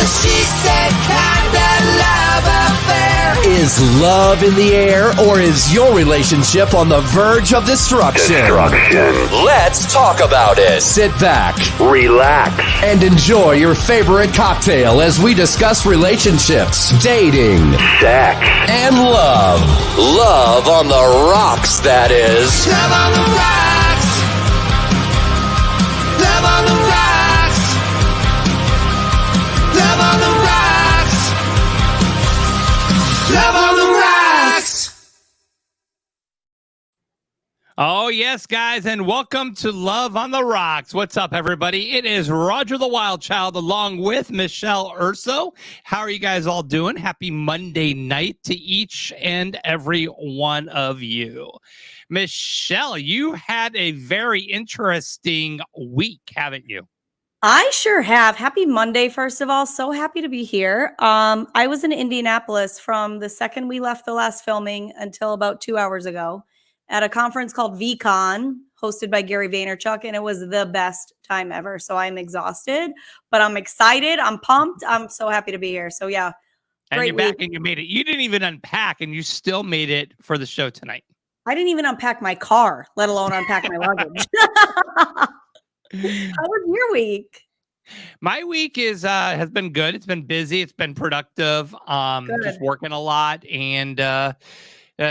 she said kinda love affair. Is love in the air, or is your relationship on the verge of destruction? Let's talk about it. Sit back, Relax. and enjoy your favorite cocktail as we discuss relationships, dating, Sex. and love. Love on the rocks, that is. Love on the rocks. Love on the rocks. Love on the rocks. Love on the rocks. Oh, yes, guys, and welcome to Love on the Rocks. What's up, everybody? It is Roger the Wild Child along with Michelle Urso. How are you guys all doing? Happy Monday night to each and every one of you. Michelle, you had a very interesting week, haven't you? I sure have. Happy Monday, first of all. So happy to be here. I was in Indianapolis from the second we left the last filming until about 2 hours ago at a conference called VCon, hosted by Gary Vaynerchuk, and it was the best time ever. So I'm exhausted, but I'm excited. I'm pumped. I'm so happy to be here. So yeah, And you're great back week. and you made it. You didn't even unpack, and you still made it for the show tonight. I didn't even unpack my car, let alone unpack my luggage. How was your week? My week is has been good. It's been busy. It's been productive. Good. Just working a lot and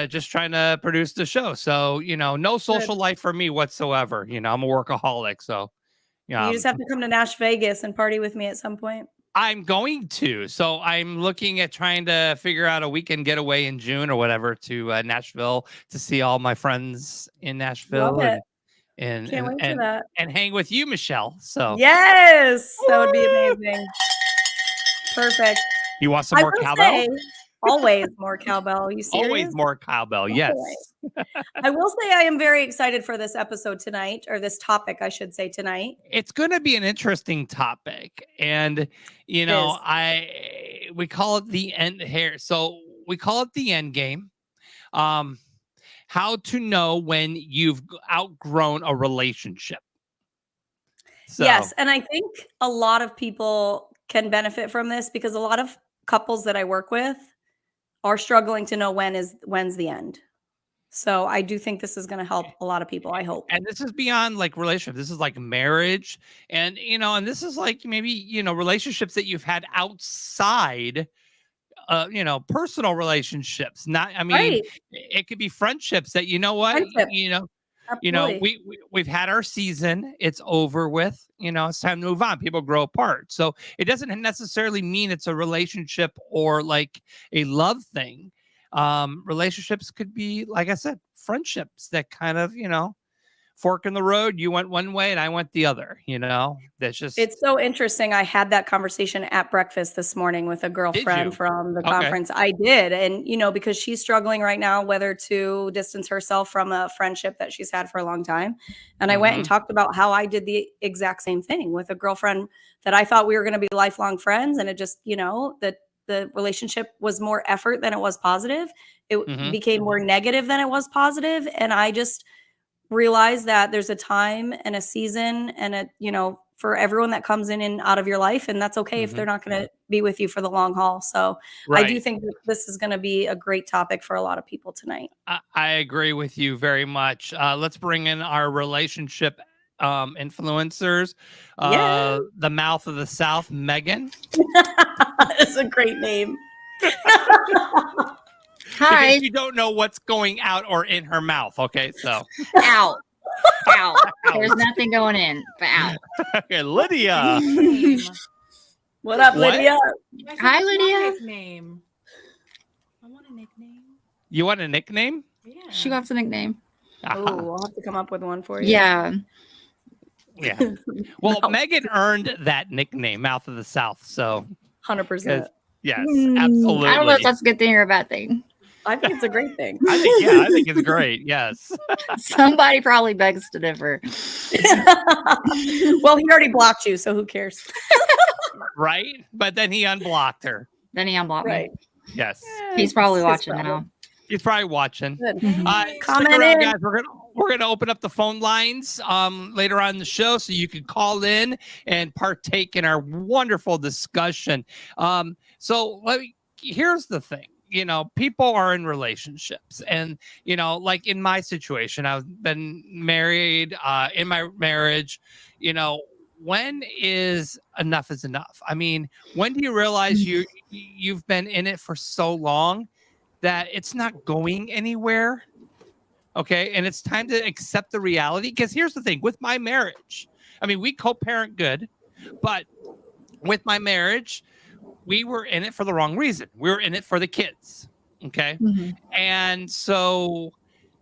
just trying to produce the show. So, no social life for me whatsoever. I'm a workaholic. So, You just have to come to Nash Vegas and party with me at some point. I'm going to. So I'm looking at trying to figure out a weekend getaway in June or whatever to Nashville to see all my friends in Nashville. Love it. And Can't wait for and, that. and hang with you, Michelle. So Yes, that would be amazing. Perfect. you want some I more will cowbell? say, always more cowbell. You serious? Always more cowbell. Yes. Always. I will say I am very excited for this episode tonight, or this topic, I should say, tonight. It's going to be an interesting topic, and we call it the end here. So we call it the end game. How to know when you've outgrown a relationship. So, Yes, and I think a lot of people can benefit from this because a lot of couples that I work with are struggling to know when's the end. So I do think this is going to help a lot of people, I hope. and this is beyond like relationship. This is like marriage, and and this is like maybe relationships that you've had outside. Personal relationships. Not, I mean, Right. it could be friendships that Friendship. Absolutely. we've had our season. It's over with. It's time to move on. People grow apart, so it doesn't necessarily mean it's a relationship or like a love thing. Relationships could be, like I said, friendships that kind of fork in the road. You went one way and I went the other. That's just It's so interesting. I had that conversation at breakfast this morning with a girlfriend from the Okay. conference. I did. And, because she's struggling right now, whether to distance herself from a friendship that she's had for a long time. And I went and talked about how I did the exact same thing with a girlfriend that I thought we were going to be lifelong friends. And it just, that the relationship was more effort than it was positive. It became more negative than it was positive. And I just realize that there's a time and a season and for everyone that comes in and out of your life, and that's okay if they're not going to be with you for the long haul. So I do think that this is going to be a great topic for a lot of people tonight. I agree with you very much. Let's bring in our relationship influencers. Yeah. The mouth of the South, Megan. It's a great name. Hi. Because you don't know what's going out or in her mouth. Okay, so Out. Out. There's nothing going in, but out. okay, Lydia. What up, What? Lydia? Hi, Lydia. Nickname. I want a nickname. You want a nickname? Yeah. She wants a nickname. Uh-huh. Oh, I'll have to come up with one for you. Yeah. Yeah. Well, No. Megan earned that nickname, Mouth of the South. So 100%. yes, I absolutely. don't know if that's a good thing or a bad thing. I think it's a great thing. I think it's great. Yes. Somebody probably begs to differ. Well, he already blocked you, so who cares? Right? But then he unblocked her. Then he unblocked Right. me. Yes. He's probably It's his watching now. problem. He's probably watching. Good. Stick Comment around, in. guys. We're we're going to open up the phone lines later on in the show so you can call in and partake in our wonderful discussion. So here's the thing. People are in relationships, and like in my situation, I've been married. In my marriage, when is enough is enough? I mean, when do you realize you've been in it for so long that it's not going anywhere? Okay, and it's time to accept the reality. Because here's the thing with my marriage, I mean, we co-parent good, but with my marriage, we were in it for the wrong reason. We were in it for the kids. Okay. And so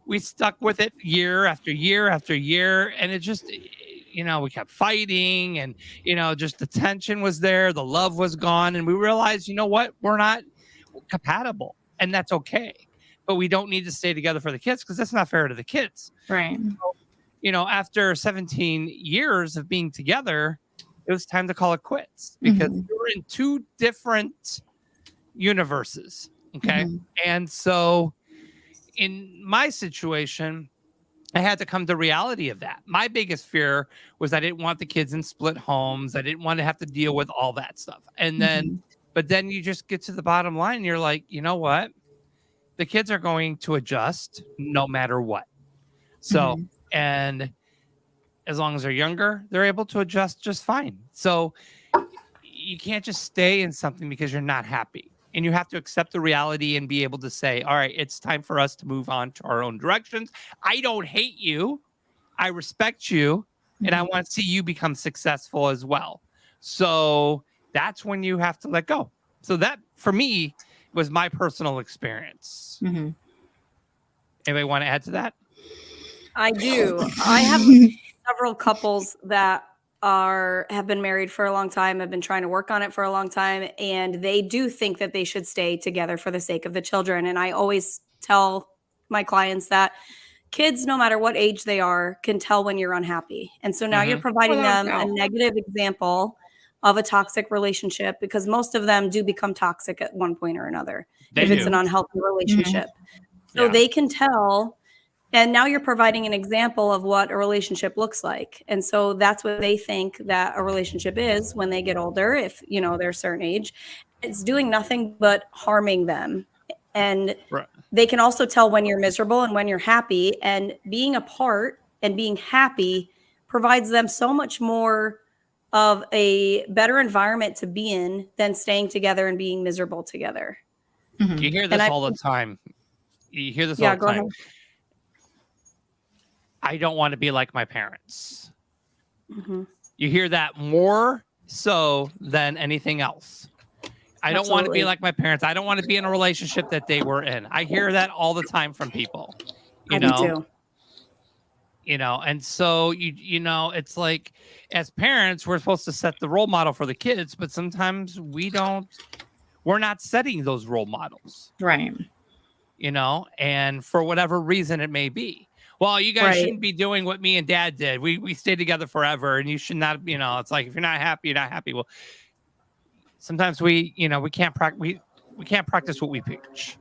we stuck with it year after year after year. And it just, we kept fighting, and, just the tension was there. The love was gone. And we realized, what? We're not compatible, and that's okay. But we don't need to stay together for the kids, because that's not fair to the kids. Right. So, after 17 years of being together, it was time to call it quits, because we were in two different universes. Okay. And so in my situation, I had to come to reality of that. My biggest fear was I didn't want the kids in split homes. I didn't want to have to deal with all that stuff. And then, but then you just get to the bottom line and you're like, you know what? The kids are going to adjust no matter what. So, and as long as they're younger, they're able to adjust just fine. So you can't just stay in something because you're not happy. And you have to accept the reality and be able to say, all right, it's time for us to move on to our own directions. I don't hate you. I respect you. And I want to see you become successful as well. So that's when you have to let go. So that, for me, was my personal experience. Anybody want to add to that? I do. I have several couples that have been married for a long time, have been trying to work on it for a long time, and they do think that they should stay together for the sake of the children. And I always tell my clients that kids, no matter what age they are, can tell when you're unhappy. And so now you're providing them a negative example of a toxic relationship, because most of them do become toxic at one point or another if it's an unhealthy relationship. So they can tell. And now you're providing an example of what a relationship looks like. And so that's what they think that a relationship is when they get older, if, they're a certain age. It's doing nothing but harming them. And they can also tell when you're miserable and when you're happy. And being apart and being happy provides them so much more of a better environment to be in than staying together and being miserable together. You hear this all the time. You hear this all the time. Ahead. I don't want to be like my parents. You hear that more so than anything else. I don't want to be like my parents. I don't want to be in a relationship that they were in. I hear that all the time from people. I do too. And so it's like, as parents, we're supposed to set the role model for the kids, but sometimes we're not setting those role models. Right. And for whatever reason it may be. Well, you guys shouldn't be doing what me and Dad did. We stayed together forever, and you should not. It's like, if you're not happy, you're not happy. Well, sometimes we can't practice what we preach.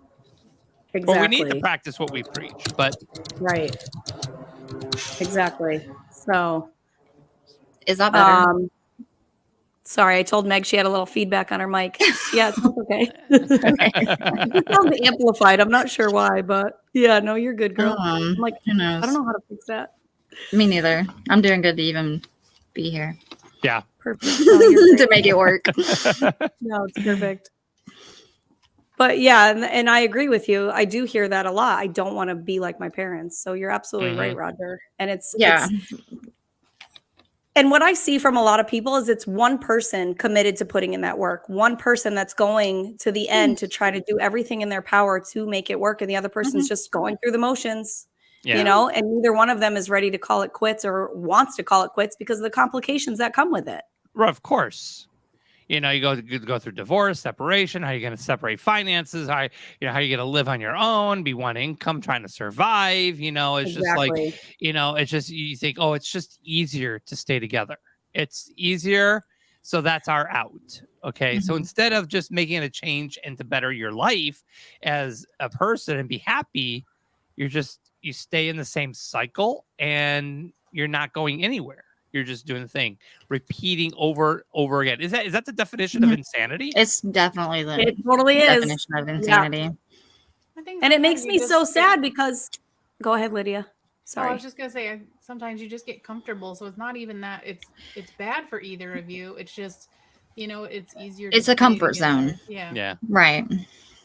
Exactly. Well, we need to practice what we preach, but exactly. So, is that better? Sorry, I told Meg she had a little feedback on her mic. Yeah, it's okay. It sounds amplified. I'm not sure why, but yeah, no, you're good, girl. I'm like, who knows? I don't know how to fix that. Me neither. I'm doing good to even be here. Yeah. Perfect. To make it work. No, it's perfect. But yeah, and I agree with you. I do hear that a lot. I don't want to be like my parents. So you're absolutely right, Roger. And it's and what I see from a lot of people is it's one person committed to putting in that work, one person that's going to the end to try to do everything in their power to make it work. And the other person's just going through the motions, and neither one of them is ready to call it quits or wants to call it quits because of the complications that come with it. Well, of course. You go through divorce, separation. How are you going to separate finances? How are you going to live on your own? Be one income, trying to survive. It's just like, it's just, you think, oh, it's just easier to stay together. It's easier, so that's our out. Okay, so instead of just making a change and to better your life as a person and be happy, you're just you stay in the same cycle and you're not going anywhere. You're just doing the thing, repeating over again. Is that the definition of insanity? It's definitely the It totally is. definition of insanity. I think And it sometimes makes you me just so get- sad because go ahead, Lydia. Oh, Sorry. I was just gonna say sometimes you just get comfortable, so it's not even that it's bad for either of you. It's just it's easier. It's to a stay comfort together. zone. Yeah. Yeah. Right.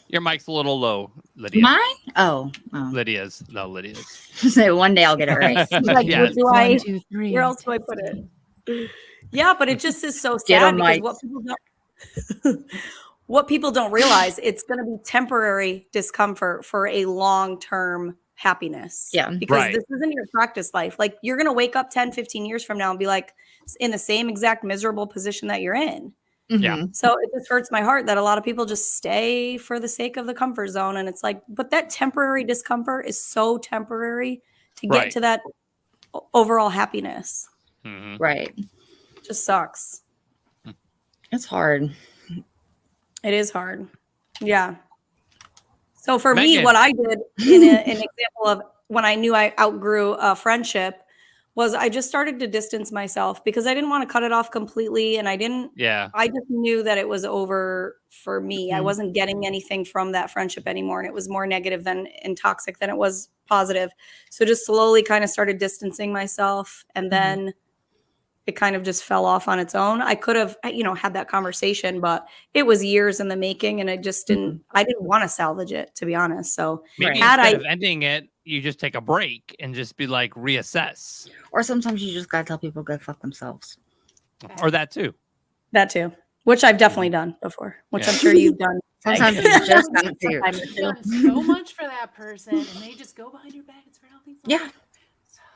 Your mic's a little low, Lydia. Mine? Oh. Lydia's. No, Lydia's. So one day I'll get it right. Like, Yeah. what do I? 1, 2, 3. Where else do I put it? Yeah, but it just is so Get sad on because mics. what people don't realize, it's going to be temporary discomfort for a long-term happiness. Yeah. Because Right. this isn't your practice life. Like you're going to wake up 10, 15 years from now and be like in the same exact miserable position that you're in. Yeah. Mhm. So it just hurts my heart that a lot of people just stay for the sake of the comfort zone. And it's like, but that temporary discomfort is so temporary to get Right. to that overall happiness. Mhm. Right. Just sucks. It's hard. It is hard. Yeah. So for Megan. me, what I did in an example of when I knew I outgrew a friendship was I just started to distance myself because I didn't want to cut it off completely. And I just knew that it was over for me. I Mhm. wasn't getting anything from that friendship anymore. And it was more negative and toxic than it was positive. So just slowly kind of started distancing myself. And then it kind of just fell off on its own. I could have, had that conversation, but it was years in the making and I didn't want to salvage it, to be honest. So Maybe Right. instead of ending it, you just take a break and just be like reassess, Or sometimes you just gotta tell people go fuck themselves. or that too. that too, which I've definitely done before, which I'm sure you've done. Sometimes you just got to. Sometime or You've two. done so much for that person, and they just go behind your back and spread out things. Yeah.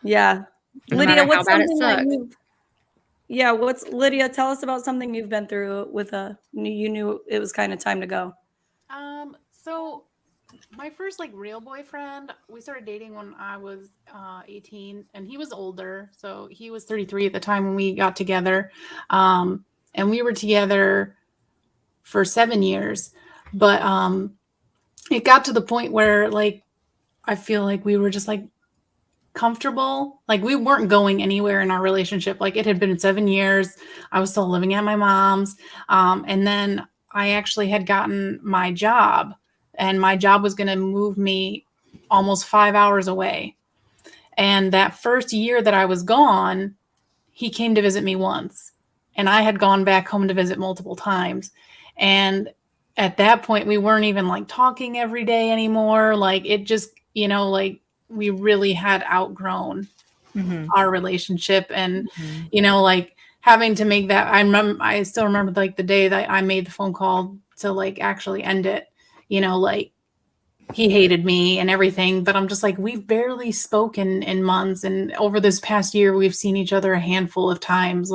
Yeah. No Lydia, matter how what's bad it something that sucks. Lydia, tell us about something you've been through with you knew it was kind of time to go. So my first real boyfriend, we started dating when I was 18, and he was older, so he was 33 at the time when we got together, and we were together for 7 years, but it got to the point where I feel like we were just comfortable, we weren't going anywhere in our relationship. It had been 7 years. I was still living at my mom's, and then I actually had gotten my job, and my job was going to move me almost 5 hours away. And that first year that I was gone, he came to visit me once, and I had gone back home to visit multiple times. And at that point, we weren't even talking every day anymore. It just, we really had outgrown Mhm. our relationship. And, Mhm. Having to make that, I still remember the day that I made the phone call to actually end it, he hated me and everything, but I'm just we've barely spoken in months. And over this past year, we've seen each other a handful of times.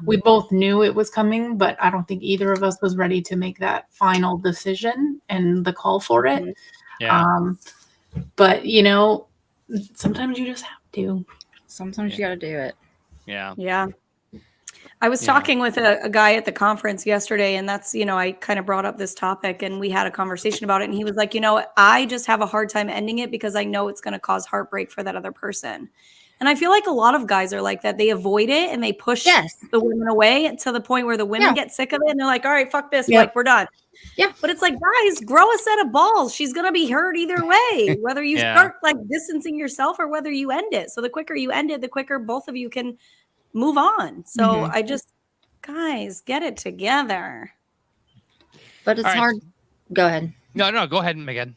We both knew it was coming, but I don't think either of us was ready to make that final decision and the call for it. Yeah. But sometimes you just have to. Sometimes you gotta do it. Yeah. Yeah. I was talking with a guy at the conference yesterday, and that's, I kind of brought up this topic and we had a conversation about it. And he was like, I just have a hard time ending it because I know it's going to cause heartbreak for that other person. And I feel like a lot of guys are like that. They avoid it and they push the women away to the point where the women get sick of it. And they're like, all right, fuck this. We're done. Yeah. But it's guys, grow a set of balls. She's going to be hurt either way, whether you start distancing yourself or whether you end it. So the quicker you end it, the quicker both of you can move on. So guys, get it together. But it's All right. hard. Go ahead. No, go ahead, Megan.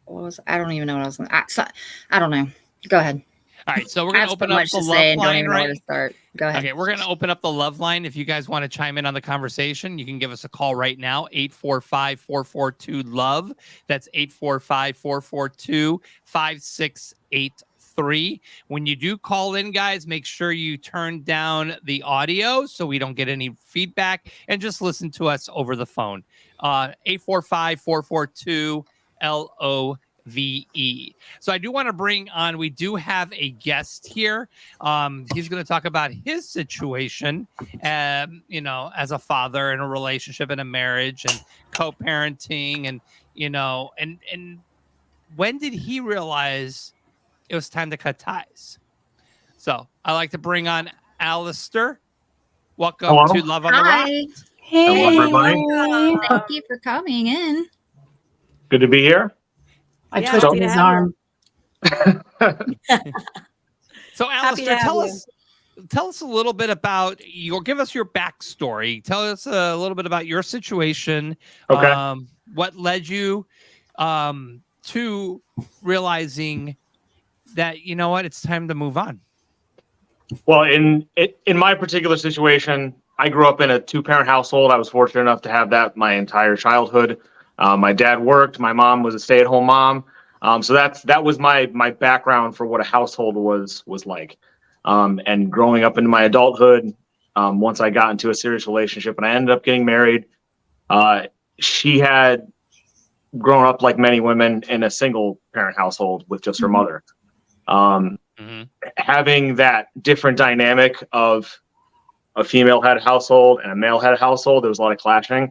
I don't even know what I was going to. I don't know. Go ahead. All right, so we're I going have to open so up much the to love say and don't line, even know where right? to start. Go ahead. Okay, we're going to open up the love line. If you guys want to chime in on the conversation, you can give us a call right now, 845-442-LOVE. That's 845-442-5683. When you do call in, guys, make sure you turn down the audio so we don't get any feedback and just listen to us over the phone. 845-442-LOVE. So I do want to bring on, we do have a guest here. He's going to talk about his situation, as a father in a relationship and a marriage and co-parenting and when did he realize it was time to cut ties. So I like to bring on Alistair. Welcome Hello. to Love on the Hi. Rocks. Hello, everybody. Thank you for coming in. Good to be here. I Yeah, twisted happy to his have arm. So Happy to Alistair, have tell us a little bit about give us your backstory. Tell us a little bit about your situation. Okay. What led you to realizing that, you know what, it's time to move on. Well, in my particular situation, I grew up in a 2-parent household. I was fortunate enough to have that my entire childhood. My dad worked. My mom was a stay-at-home mom. So that was my background for what a household was like. And growing up into my adulthood, once I got into a serious relationship and I ended up getting married, she had grown up like many women in a single-parent household with just her mother. Having that different dynamic of a female head household and a male head household, there was a lot of clashing.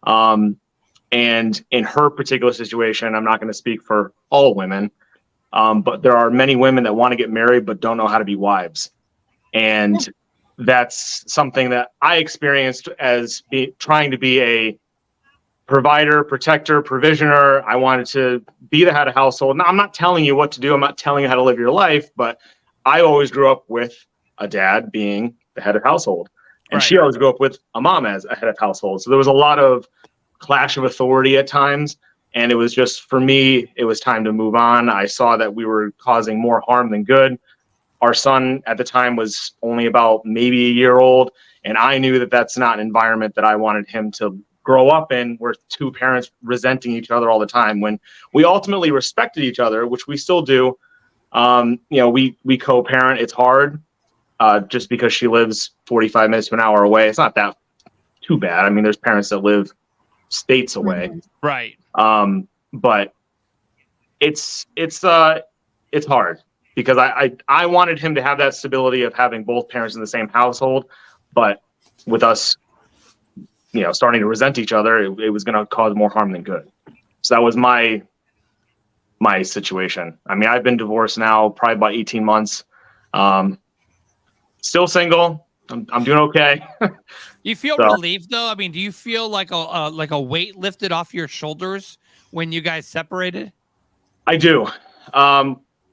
And in her particular situation, I'm not going to speak for all women, but there are many women that want to get married but don't know how to be wives. And that's something that I experienced as trying to be a provider, protector, provisioner. I wanted to be the head of household. Now, I'm not telling you what to do. I'm not telling you how to live your life, but I always grew up with a dad being the head of household. And she always grew up with a mom as a head of household. So there was a lot of clash of authority at times. And it was just, for me, it was time to move on. I saw that we were causing more harm than good. Our son at the time was only about maybe a year old. And I knew that that's not an environment that I wanted him to grow up in, where 2 parents resenting each other all the time, when we ultimately respected each other, which we still do. We co-parent. It's hard just because she lives 45 minutes to an hour away. It's not that too bad. I mean, there's parents that live states away. Right. But it's hard because I wanted him to have that stability of having both parents in the same household, but with us, starting to resent each other, it was going to cause more harm than good. So that was my situation. I mean, I've been divorced now probably about 18 months. Still single. I'm doing okay. You feel relieved though? I mean, do you feel like a weight lifted off your shoulders when you guys separated? I do.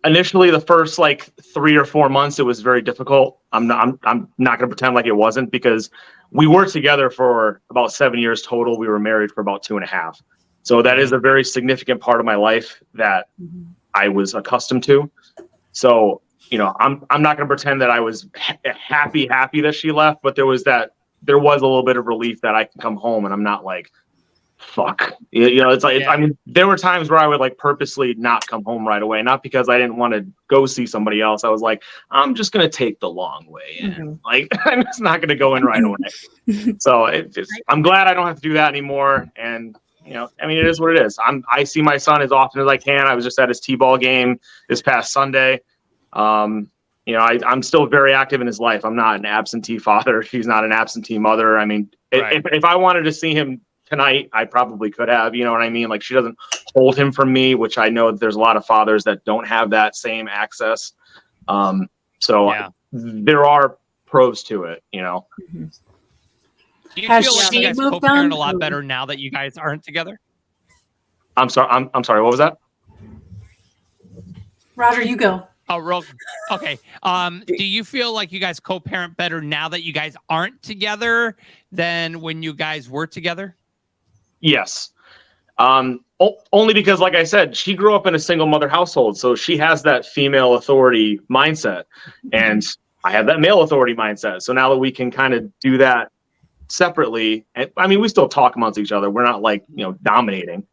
Initially, the first 3 or 4 months, it was very difficult. I'm not going to pretend like it wasn't, because we were together for about 7 years total. We were married for about 2.5. So that is a very significant part of my life that I was accustomed to. So, I'm not going to pretend that I was happy that she left, but there was a little bit of relief that I can come home and I'm not like, fuck. It's like, I mean, there were times where I would purposely not come home right away, not because I didn't want to go see somebody else. I was like, I'm just going to take the long way in. I'm just not going to go in right away. So I'm glad I don't have to do that anymore. And, I mean, it is what it is. I see my son as often as I can. I was just at his T-ball game this past Sunday. I'm still very active in his life. I'm not an absentee father. She's not an absentee mother. I mean, if I wanted to see him tonight, I probably could have, you know what I mean? She doesn't hold him from me, which I know that there's a lot of fathers that don't have that same access. There are pros to it, Do you feel like you guys co-parent a lot better now that you guys aren't together? I'm sorry. I'm sorry. What was that? Roger, you go. Oh, okay. Do you feel like you guys co-parent better now that you guys aren't together than when you guys were together? Yes. Only because, like I said, she grew up in a single mother household. So she has that female authority mindset. And I have that male authority mindset. So now that we can kind of do that separately, I mean, we still talk amongst each other. We're not dominating,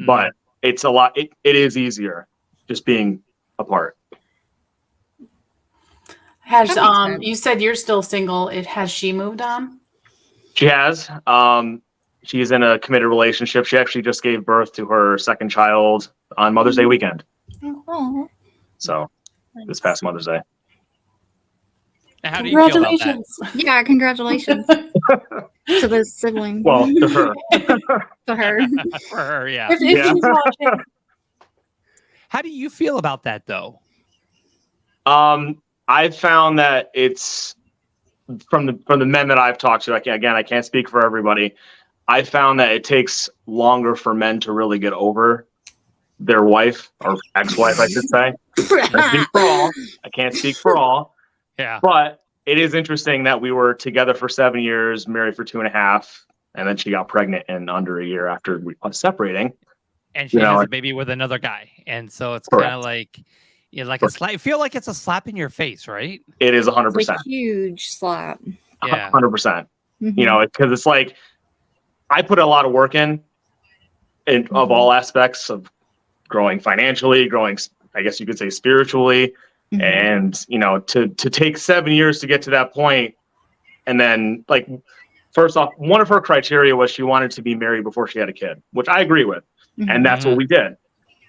but it's a lot. It is easier just being apart. You said you're still single. Has she moved on? She has. She's in a committed relationship. She actually just gave birth to her second child on Mother's Day weekend. So this past Mother's Day. How do you feel about that? Yeah, congratulations to the sibling. Well, to her. To her. For her, yeah. If she's watching. How do you feel about that, though? I've found that it's from the men that I've talked to. I can't speak for everybody. I found that it takes longer for men to really get over their wife or ex-wife, I should say. I can't speak for all. Yeah. But it is interesting that we were together for 7 years, married for 2.5, and then she got pregnant in under a year after separating. And she has a baby with another guy. And so it's kind of like, like a slap. I feel like it's a slap in your face, right? It is 100%. It's a huge slap. Yeah. 100%. Because it's like, I put a lot of work in of all aspects of growing financially, growing, I guess you could say, spiritually. And, to take 7 years to get to that point. And then, like, first off, one of her criteria was she wanted to be married before she had a kid, which I agree with. And that's what we did.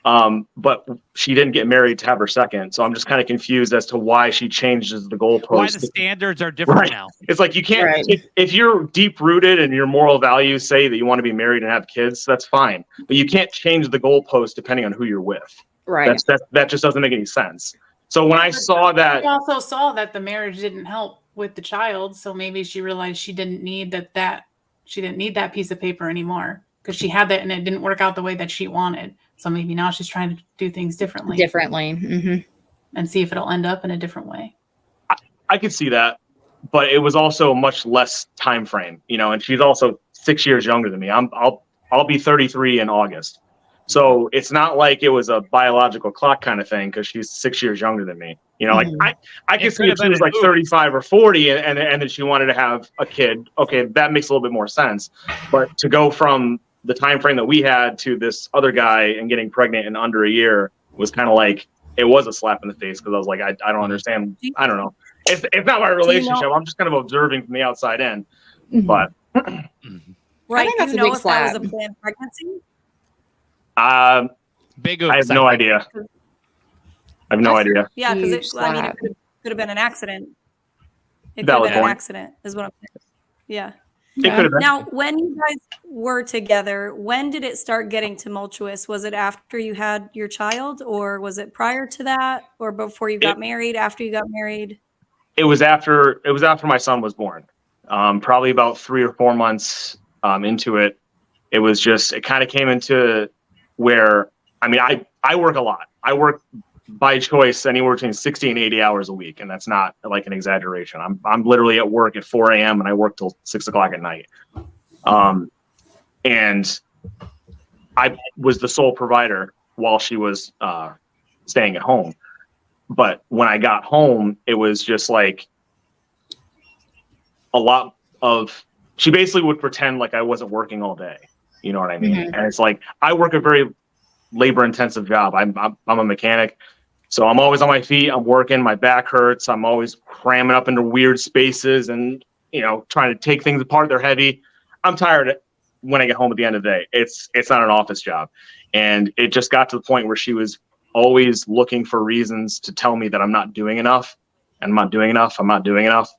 But she didn't get married to have her second. So I'm just kind of confused as to why she changes the goalpost. Why the standards are different now. It's like you can't, if you're deep rooted and your moral values say that you want to be married and have kids, that's fine. But you can't change the goalpost depending on who you're with. Right. That just doesn't make any sense. So when I saw that. She also saw that the marriage didn't help with the child. So maybe she realized she didn't need she didn't need that piece of paper anymore because she had that and it didn't work out the way that she wanted. So maybe now she's trying to do things differently. And see if it'll end up in a different way. I could see that, but it was also a much less time frame, and she's also 6 years younger than me. I'll be 33 in August. So it's not like it was a biological clock kind of thing because she's 6 years younger than me. Like I could see if she was like 35 or 40 and then she wanted to have a kid. Okay, that makes a little bit more sense. But to go from the time frame that we had to this other guy and getting pregnant in under a year was kind of like, it was a slap in the face because I was like, I don't understand. I don't know. It's not my relationship. I'm just kind of observing from the outside in. But right, I think that's do you a know big if that slap. was a planned pregnancy? Big I have no idea. I have no idea. Yeah, because it could have been an accident. It could have been an accident, is what I'm saying. Yeah. It could have been. Now, when you guys were together, when did it start getting tumultuous? Was it after you had your child, or was it prior to that, or before you got married? After you got married? It was after my son was born. Probably about 3 or 4 months into it. It was just, it kind of came into where, I work a lot. I work by choice anywhere between 60 and 80 hours a week. And that's not like an exaggeration. I'm literally at work at 4 a.m. and I work till 6 o'clock at night. And I was the sole provider while she was staying at home. But when I got home, it was just like a lot of, she basically would pretend like I wasn't working all day. You know what I mean? And it's like, I work a very labor intensive job. I'm a mechanic. So I'm always on my feet. I'm working. My back hurts. I'm always cramming up into weird spaces and, trying to take things apart. They're heavy. I'm tired when I get home at the end of the day. It's not an office job. And it just got to the point where she was always looking for reasons to tell me that I'm not doing enough. And I'm not doing enough. I'm not doing enough.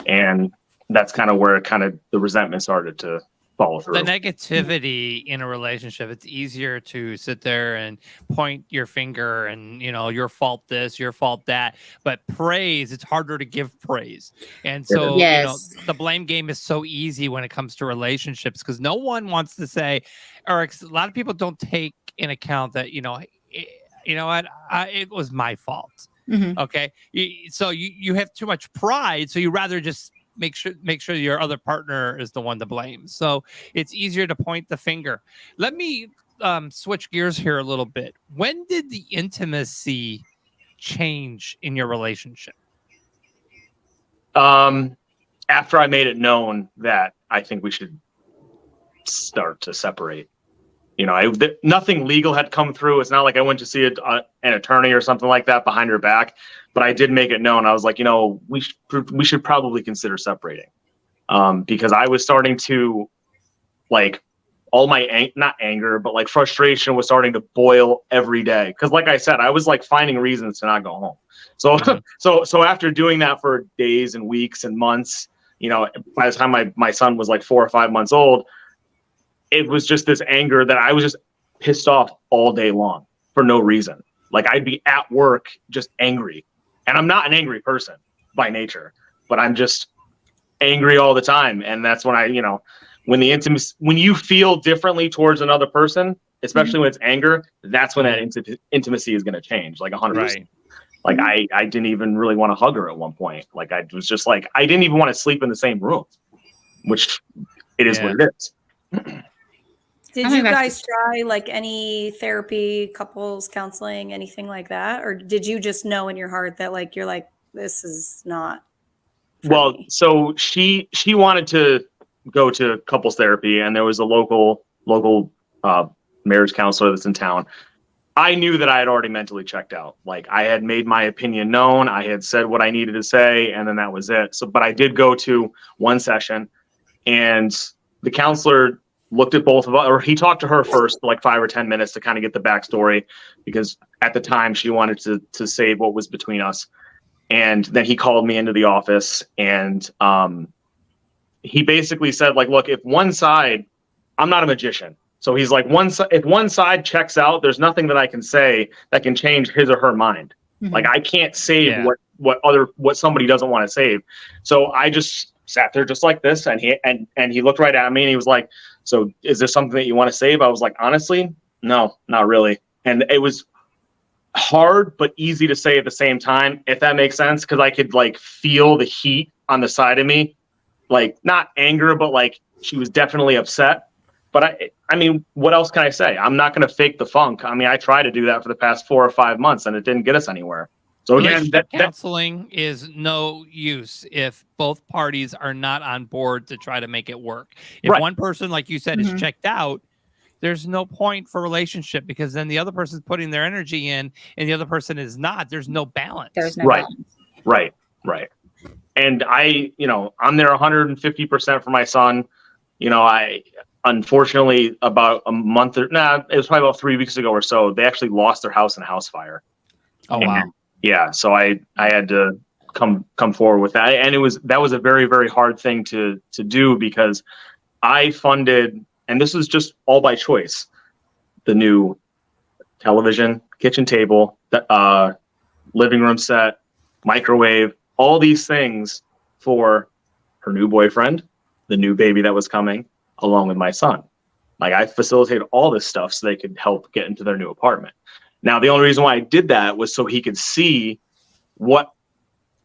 And that's kind of where the resentment started to follow through. The negativity in a relationship, it's easier to sit there and point your finger and, your fault this, your fault that. But praise, it's harder to give praise. And so, the blame game is so easy when it comes to relationships because no one wants to say, or a lot of people don't take in account that, it was my fault. Okay. So you have too much pride. So you rather just make sure your other partner is the one to blame. So it's easier to point the finger. Let me switch gears here a little bit. When did the intimacy change in your relationship? After I made it known that I think we should start to separate. Nothing legal had come through. It's not like I went to see an attorney or something like that behind her back, but I did make it known. I was like, we should probably consider separating, because I was starting to, like, all my not anger, but like frustration was starting to boil every day. Because, like I said, I was like finding reasons to not go home. So after doing that for days and weeks and months, by the time my son was like 4 or 5 months old, it was just this anger that I was just pissed off all day long for no reason. Like I'd be at work just angry. And I'm not an angry person by nature, but I'm just angry all the time. And that's when when the intimacy, when you feel differently towards another person, especially when it's anger, that's when that intimacy is going to change, like 100%. Right. Like I didn't even really want to hug her at one point. Like I was just like, I didn't even want to sleep in the same room, which it is what it is. Did you guys try like any therapy, couples counseling, anything like that? Or did you just know in your heart that like, you're like, this is not for me? So she wanted to go to couples therapy, and there was a local marriage counselor that's in town. I knew that I had already mentally checked out. Like I had made my opinion known. I had said what I needed to say, and then that was it. So, but I did go to one session, and the counselor looked at both of us, or he talked to her first for like 5 or 10 minutes to kind of get the backstory, because at the time she wanted to save what was between us. And then he called me into the office, and he basically said, like, look, if one side, I'm not a magician. So he's like, if one side checks out, there's nothing that I can say that can change his or her mind. Mm-hmm. Like I can't save what somebody doesn't want to save. So I just sat there just like this, and he looked right at me, and he was like, so is there something that you want to save? I was like, honestly, no, not really. And it was hard but easy to say at the same time, if that makes sense, because I could like feel the heat on the side of me, like not anger, but like she was definitely upset. But I mean, what else can I say? I'm not going to fake the funk. I mean, I tried to do that for the past 4 or 5 months, and it didn't get us anywhere. So again, counseling is no use if both parties are not on board to try to make it work. If one person, like you said, is checked out, there's no point for relationship, because then the other person's putting their energy in and the other person is not. There's no balance. There's no balance. Right. And I'm there 150% for my son. I unfortunately about a month it was probably about 3 weeks ago or so, they actually lost their house in a house fire. Oh, wow. Yeah. So I had to come forward with that. And that was a very, very hard thing to do, because I funded, and this is just all by choice, the new television, kitchen table, living room set, microwave, all these things for her new boyfriend, the new baby that was coming, along with my son. Like I facilitated all this stuff so they could help get into their new apartment. Now, the only reason why I did that was so he could see what,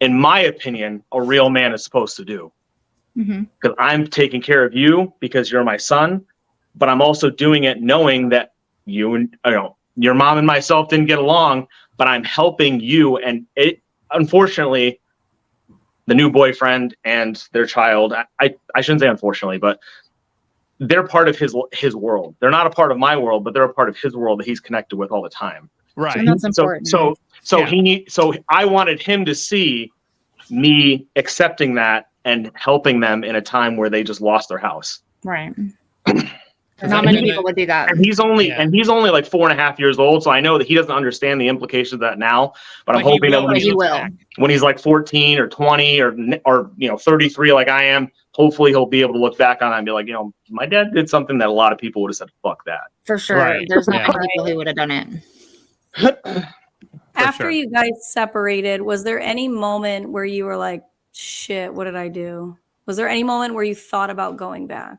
in my opinion, a real man is supposed to do. Because I'm taking care of you because you're my son, but I'm also doing it knowing that you and your mom and myself didn't get along, but I'm helping you. And it, unfortunately, the new boyfriend and their child, I shouldn't say unfortunately, but they're part of his world. They're not a part of my world, but they're a part of his world that he's connected with all the time. Right. And that's important. So I wanted him to see me accepting that and helping them in a time where they just lost their house. Right. Not many people would do that. And he's only like 4.5 years old, so I know that he doesn't understand the implications of that now. But I'm hoping that when he's like 14 or 20 or 33 like I am, hopefully he'll be able to look back on that and be like, my dad did something that a lot of people would have said, fuck that. For sure. Right. There's not many people who would have done it. After you guys separated, was there any moment where you were like, shit, what did I do? Was there any moment where you thought about going back?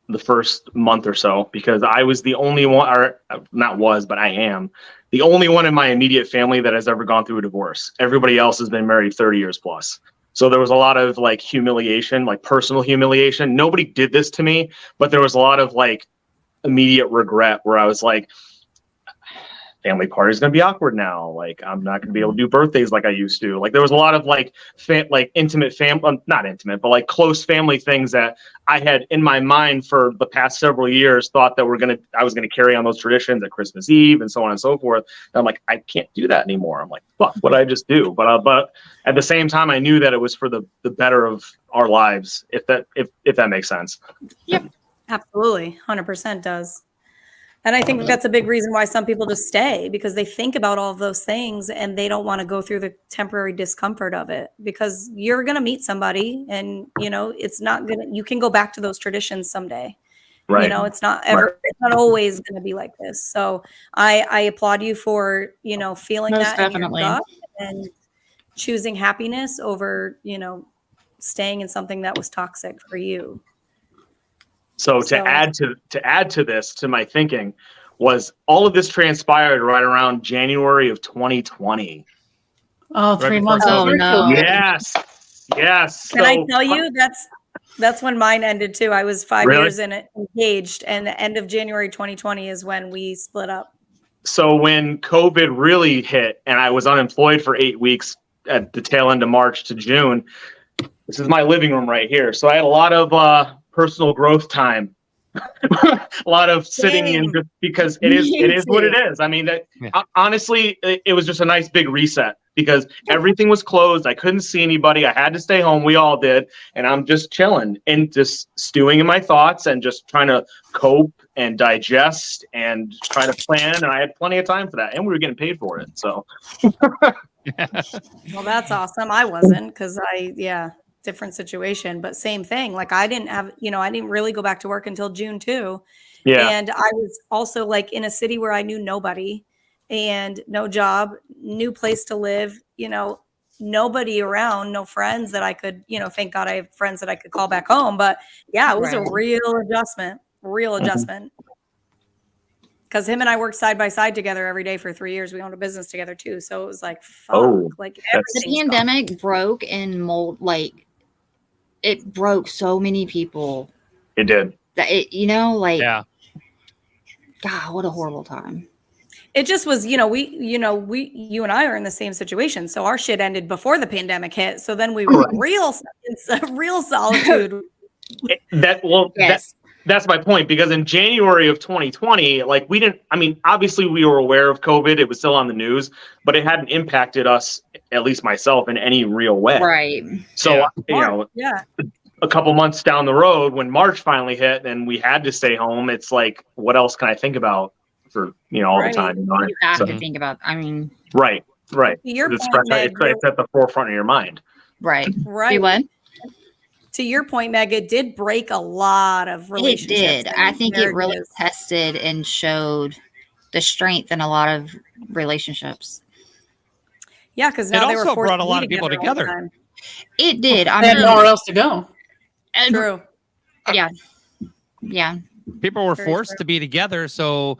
The first month or so, because I was the only one, or not was, but I am the only one in my immediate family that has ever gone through a divorce. Everybody else has been married 30 years plus. So there was a lot of like humiliation, like personal humiliation. Nobody did this to me, but there was a lot of like immediate regret where I was like, family party is going to be awkward now. Like, I'm not going to be able to do birthdays like I used to. Like, there was a lot of like intimate not intimate, but like close family things that I had in my mind for the past several years thought that I was going to carry on those traditions at Christmas Eve and so on and so forth. And I'm like, I can't do that anymore. I'm like, fuck, what I just do. But at the same time, I knew that it was for the better of our lives, if that makes sense. Yep, absolutely. 100% does. And I think that's a big reason why some people just stay, because they think about all of those things and they don't want to go through the temporary discomfort of it, because you're going to meet somebody and, it's not going to, you can go back to those traditions someday. Right. It's not always going to be like this. So I applaud you for, feeling Most that definitely. in your gut and choosing happiness over, staying in something that was toxic for you. So to add to this, to my thinking, was all of this transpired right around January of 2020. Oh, Right 3 before months. Oh, COVID. no. Yes. Can I tell you that's when mine ended too. I was 5 Really? years in it, engaged, and the end of January 2020 is when we split up. So when COVID really hit and I was unemployed for 8 weeks at the tail end of March to June, this is my living room right here. So I had a lot of personal growth time, a lot of sitting in, just because it is what it is. I mean, honestly, it was just a nice big reset because everything was closed. I couldn't see anybody. I had to stay home. We all did. And I'm just chilling and just stewing in my thoughts and just trying to cope and digest and try to plan. And I had plenty of time for that. And we were getting paid for it. So. Well, that's awesome. I wasn't, because different situation, but same thing. Like I didn't really go back to work until June too. Yeah. And I was also like in a city where I knew nobody and no job, new place to live, nobody around, no friends that I could, thank God I have friends that I could call back home. But yeah, it was a real adjustment. Because him and I worked side by side together every day for 3 years. We owned a business together too. So it was like, fuck, The pandemic broke and it broke so many people. It did. That yeah. God, what a horrible time. It just was, you and I are in the same situation. So our shit ended before the pandemic hit. So then we were real solitude. That's my point, because in January of 2020, like obviously we were aware of COVID. It was still on the news, but it hadn't impacted us, at least myself, in any real way. Right. So, a couple months down the road when March finally hit and we had to stay home, it's like, what else can I think about for, all the time? You have to think about, Right. Your It's point, Meg, at the forefront of your mind. Right. Right. Do what? To your point, Meg, it did break a lot of relationships. It did. I think it really tested and showed the strength in a lot of relationships. Yeah, because now it they also were brought a lot of people together. It did. They had nowhere else to go. True. Yeah. People were forced to be together. So,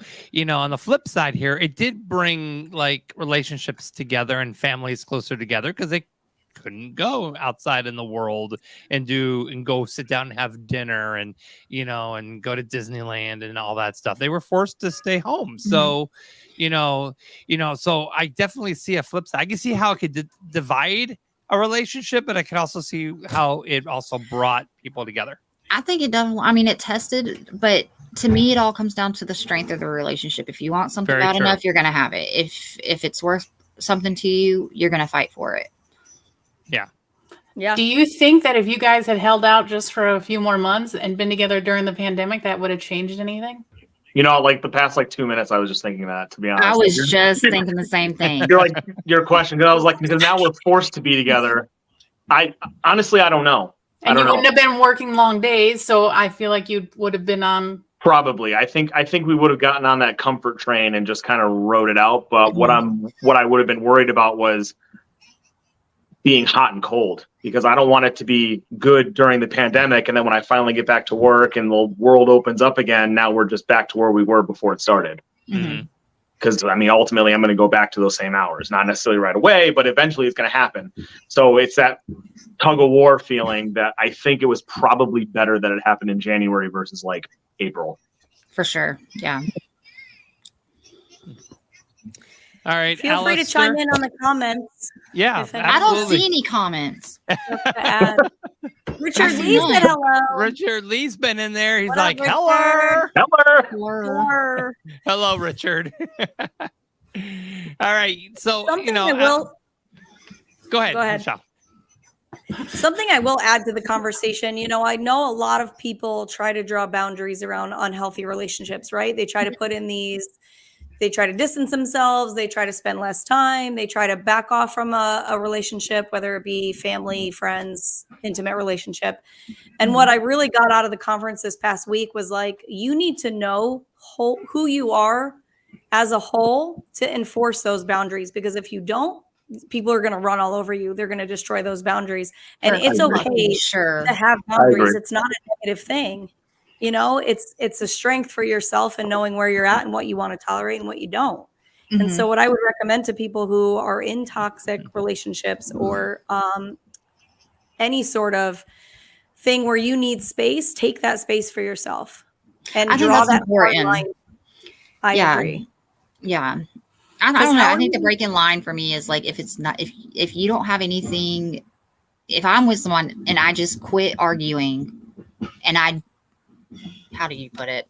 on the flip side here, it did bring like relationships together and families closer together because they couldn't go outside in the world and go sit down and have dinner and and go to Disneyland and all that stuff. They were forced to stay home. So so I definitely see a flip side. I can see how it could divide a relationship, but I can also see how it also brought people together. I think it does. It tested, but to me, it all comes down to the strength of the relationship. If you want something bad enough, you're going to have it. If it's worth something to you, you're going to fight for it. Yeah. Do you think that if you guys had held out just for a few more months and been together during the pandemic, that would have changed anything? Like the past 2 minutes, I was just thinking that, to be honest. I was just thinking the same thing. You're like your question, because I was like, because now we're forced to be together. I honestly don't know. And you wouldn't have been working long days, so I feel like you would have been on. Probably. I think we would have gotten on that comfort train and just kind of rode it out. But what I would have been worried about was being hot and cold, because I don't want it to be good during the pandemic. And then when I finally get back to work and the world opens up again, now we're just back to where we were before it started. Mm-hmm. Because ultimately I'm going to go back to those same hours, not necessarily right away, but eventually it's going to happen. So it's that tug of war feeling that I think it was probably better that it happened in January versus like April. For sure. Yeah. All right. Feel free to chime in on the comments. Yeah. I don't see any comments. Richard Lee said hello. Richard Lee's been in there. He's What like, up, hello. Hello, Richard. All right. So, Something go ahead. Michelle. Something I will add to the conversation, I know a lot of people try to draw boundaries around unhealthy relationships, right? They try to put in they try to distance themselves. They try to spend less time. They try to back off from a relationship, whether it be family, friends, intimate relationship. And what I really got out of the conference this past week was like, you need to know who you are as a whole to enforce those boundaries. Because if you don't, people are going to run all over you. They're going to destroy those boundaries. And For it's okay sure. to have boundaries. It's not a negative thing. You know, it's a strength for yourself and knowing where you're at and what you want to tolerate and what you don't. And so what I would recommend to people who are in toxic relationships or any sort of thing where you need space, take that space for yourself and draw that hard line. I agree. Yeah. I don't know. I think the breaking line for me is like, if you don't have anything, if I'm with someone and I just quit arguing and how do you put it?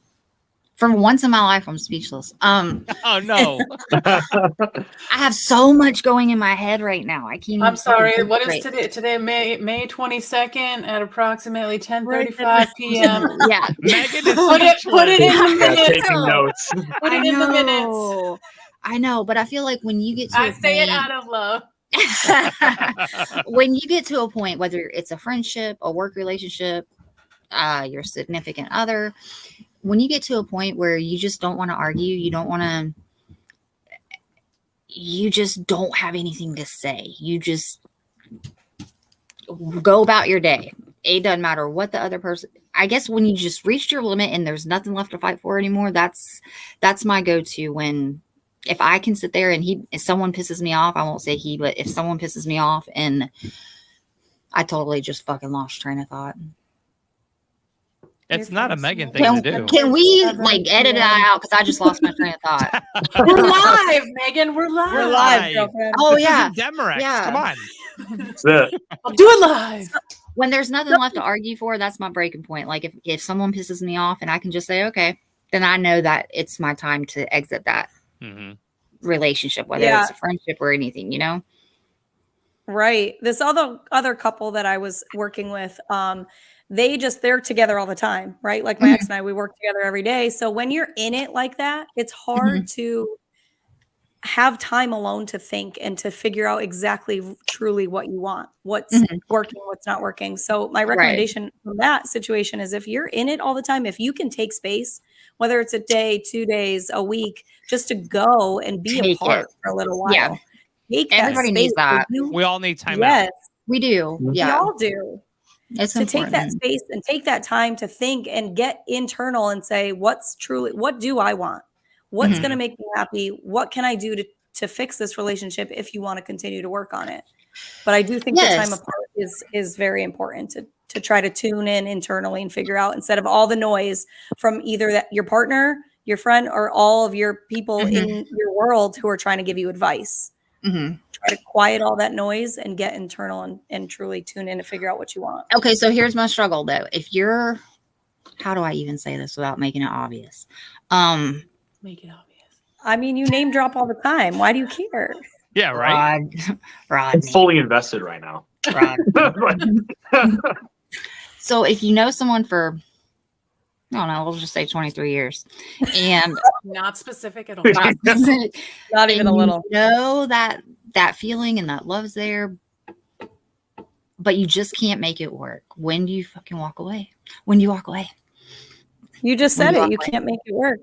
For once in my life, I'm speechless. Oh no. I have so much going in my head right now. I can't. I'm sorry. What is today? Today, May 22nd at approximately 10:35 p.m. Yeah, Megan is put it in the minutes. Taking notes. Put it in the minutes. I know, but I feel like when you get to I say it out of love. When you get to a point, whether it's a friendship, a work relationship, your significant other, when you get to a point where you just don't want to argue, you just don't have anything to say. You just go about your day. It doesn't matter what the other person, I guess when you just reached your limit and there's nothing left to fight for anymore, that's my go-to. When, if I can sit there and if someone pisses me off, I won't say he, but if someone pisses me off and I totally just fucking lost train of thought. It's not a Megan thing to do. Can we edit that out? Because I just lost my train of thought. We're live, Megan. We're live. We're live. girlfriend. Oh, This yeah. is Demerex. Yeah. Come on. That's it. I'll do it live. When there's nothing left to argue for, that's my breaking point. Like if someone pisses me off and I can just say, okay, then I know that it's my time to exit that relationship, whether it's a friendship or anything, you know? Right. This other couple that I was working with, they're together all the time, right? Like my ex and I, we work together every day. So when you're in it like that, it's hard to have time alone to think and to figure out exactly truly what you want, what's working, what's not working. So my recommendation from that situation is if you're in it all the time, if you can take space, whether it's a day, 2 days, a week, just to go and be apart for a little while. Yeah. Everybody needs that. We all need time out. Yes, We do. Yeah. we all do. It's To important. take that space and take that time to think and get internal and say, what do I want? What's going to make me happy? What can I do to fix this relationship if you want to continue to work on it? But I do think the time apart is very important to try to tune in internally and figure out, instead of all the noise from either your partner, your friend, or all of your people in your world who are trying to give you advice. Try to quiet all that noise and get internal and truly tune in to figure out what you want. Okay, so here's my struggle though. If you're, how do I even say this without making it obvious? Make it obvious. I mean, you name drop all the time. Why do you care? Yeah, right. Rod. I'm fully invested right now. So if you know someone for, I don't know, we'll just say 23 years, and Not specific at all. Not even a little. You know that feeling and that love's there, but you just can't make it work. When do you fucking walk away? When do you walk away? You just said it. You can't make it work.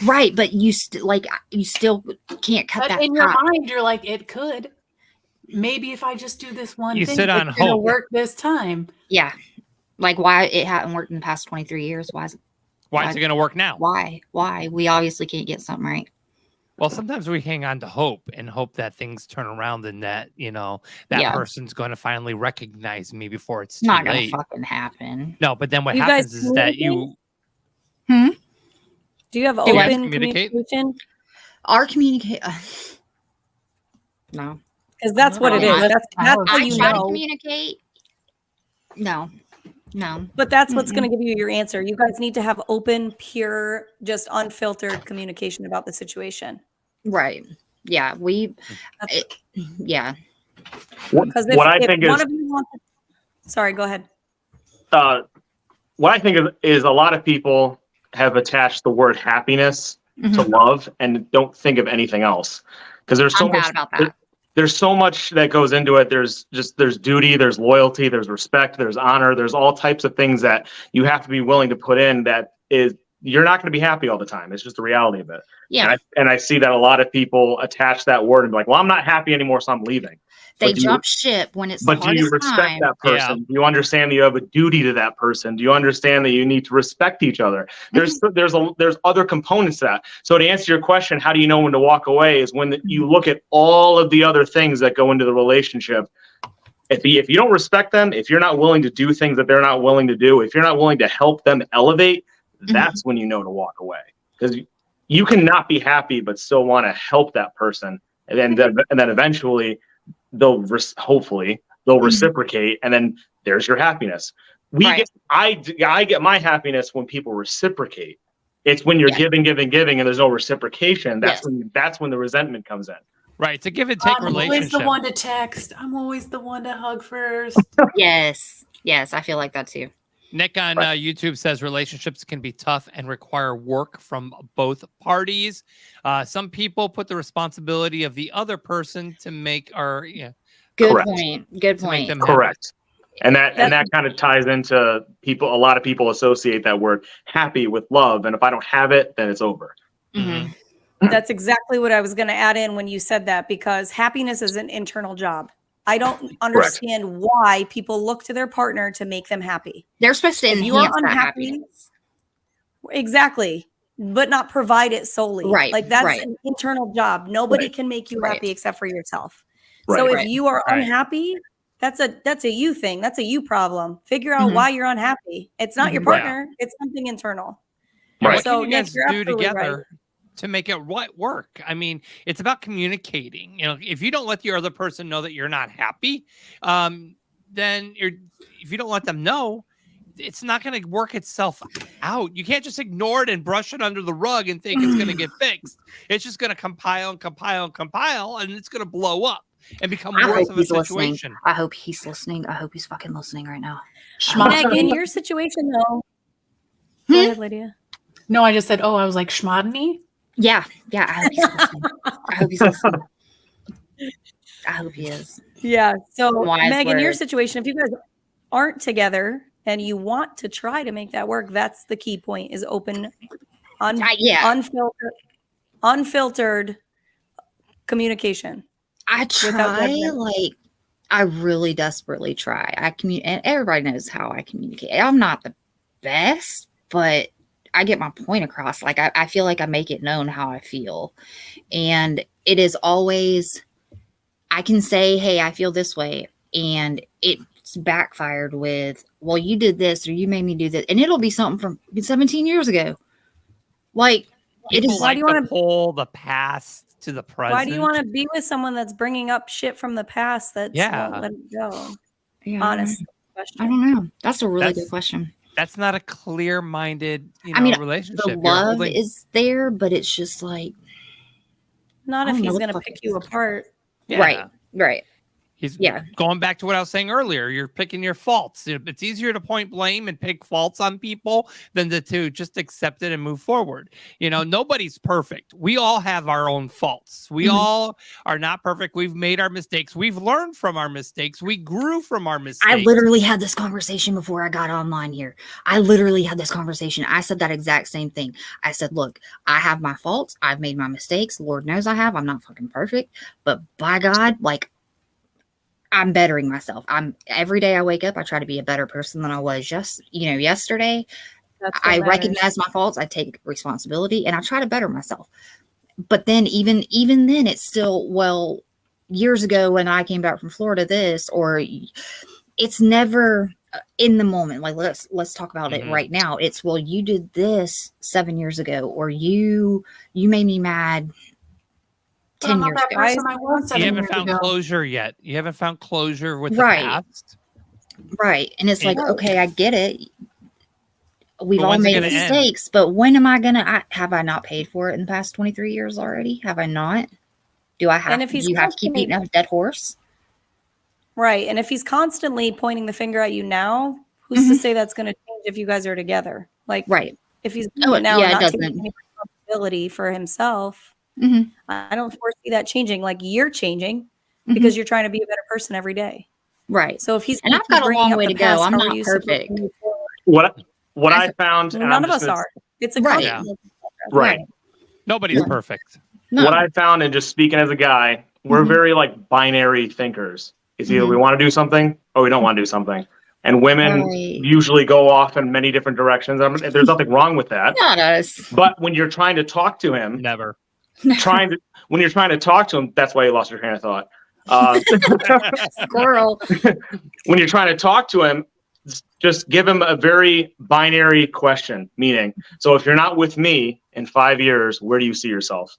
Right, but you still can't cut But that. in your mind, you're like, it could. Maybe if I just do this one You thing, sit on it's gonna hope. work this time. Yeah, like why it hadn't worked in the past 23 years? Why is Why is it going to work now? Why? We obviously can't get something right. Well, sometimes we hang on to hope and hope that things turn around and that, that person's going to finally recognize me before it's too Not gonna late. fucking happen. No, but then what You happens guys is that you... Do you have you guys open communicate? communication? Our communicate. No. Because that's what it is. That's how I you try to know. communicate. No. But that's what's going to give you your answer. You guys need to have open, pure, just unfiltered communication about the situation. Right. Yeah. Yeah. Because What I think one is, of you wants sorry, go ahead. what I think is a lot of people have attached the word happiness to love and don't think of anything else, because there's so I'm much bad about that. There's so much that goes into it. There's duty, there's loyalty, there's respect, there's honor, there's all types of things that you have to be willing to put in that is you're not going to be happy all the time. It's just the reality of it. Yeah. And I see that a lot of people attach that word and be like, well, I'm not happy anymore, so I'm leaving. They jump ship when it's the But do you hardest respect time. that person? Do you understand that you have a duty to that person? Do you understand that you need to respect each other? There's other components to that. So to answer your question, how do you know when to walk away is when you look at all of the other things that go into the relationship. If you don't respect them, if you're not willing to do things that they're not willing to do, if you're not willing to help them elevate, that's when you know to walk away. Because you cannot be happy but still want to help that person, and then eventually hopefully they'll reciprocate, and then there's your happiness. I get my happiness when people reciprocate. It's when you're giving, and there's no reciprocation. That's when the resentment comes in. Right. It's a give and take relationship. I'm always the one to text. I'm always the one to hug first. Yes. I feel like that too. Nick on YouTube says relationships can be tough and require work from both parties. Some people put the responsibility of the other person to make Good Correct. point. Good point. Correct. And that kind of ties into people. A lot of people associate that word happy with love. And if I don't have it, then it's over. Mm-hmm. That's exactly what I was going to add in when you said that, because happiness is an internal job. I don't understand why people look to their partner to make them happy. They're supposed to enhance that happiness. Exactly. But not provide it solely. Right. Like that's an internal job. Nobody can make you happy except for yourself. Right. So if you are unhappy, that's a you thing. That's a you problem. Figure out why you're unhappy. It's not your partner. It's something internal. Right. So What can you Nick, guys you're do absolutely together to make it work? I mean, it's about communicating. If you don't let the other person know that you're not happy, then if you don't let them know, it's not going to work itself out. You can't just ignore it and brush it under the rug and think it's going to get fixed. It's just going to compile, and it's going to blow up and become worse of a situation. I hope he's listening. I hope he's fucking listening right now. Meg, in your situation though, go ahead, Lydia. No, I just said, I was like, Schmodney? Yeah. I hope he's listening. I hope he's listening. I hope he is. Yeah. So Meg, in your words. situation, if you guys aren't together and you want to try to make that work, that's the key point, is open, unfiltered communication. I try, I really desperately try. And everybody knows how I communicate. I'm not the best, but I get my point across. Like I feel like I make it known how I feel. And it is always, I can say, hey, I feel this way. And it's backfired with, well, you did this or you made me do this. And it'll be something from 17 years ago. Like, it is. Why do you want to pull the past to the present? Why do you want to be with someone that's bringing up shit from the past won't let it go? Yeah, honest question. I don't know. That's a really good question. That's not a clear-minded, relationship. The love is there, but it's just like, not if he's going to pick you apart. Yeah. Right. He's going back to what I was saying earlier. You're picking your faults. It's easier to point blame and pick faults on people than to just accept it and move forward. Nobody's perfect. We all have our own faults. We all are not perfect. We've made our mistakes. We've learned from our mistakes. We grew from our mistakes. I literally had this conversation before I got online here. I literally had this conversation. I said that exact same thing. I said, look, I have my faults. I've made my mistakes. Lord knows I have. I'm not fucking perfect. But by God, I'm bettering myself. Every day I wake up, I try to be a better person than I was yesterday. I recognize my faults. I take responsibility and I try to better myself. But then even then it's still, years ago when I came back from Florida, it's never in the moment. Like, let's talk about it right now. It's, you did this 7 years ago, or you made me mad 10 years ago. You haven't found closure yet. You haven't found closure with the past. Right. And it's like, okay, I get it. We've all made mistakes, but when am I going to, have I not paid for it in the past 23 years already? Have I not? Do I have, do you have to keep beating a dead horse? Right. And if he's constantly pointing the finger at you now, who's to say that's going to change if you guys are together? If he's now not taking any responsibility for himself, I don't foresee that changing. Like, you're changing because you're trying to be a better person every day. Right. So if he's, and I've got a long way to go. I'm not perfect. What I found, none of us are. It's a Right. couple. Right. Nobody's perfect. No. What I found, and just speaking as a guy, we're very like binary thinkers. It's either we want to do something or we don't want to do something. And women Right. usually go off in many different directions. I mean, there's nothing wrong with that. Not us. But when you're trying to talk to him, Never. when you're trying to talk to him, that's why you lost your train of thought. Squirrel. When you're trying to talk to him, just give him a very binary question, meaning, so if you're not with me in 5 years, where do you see yourself?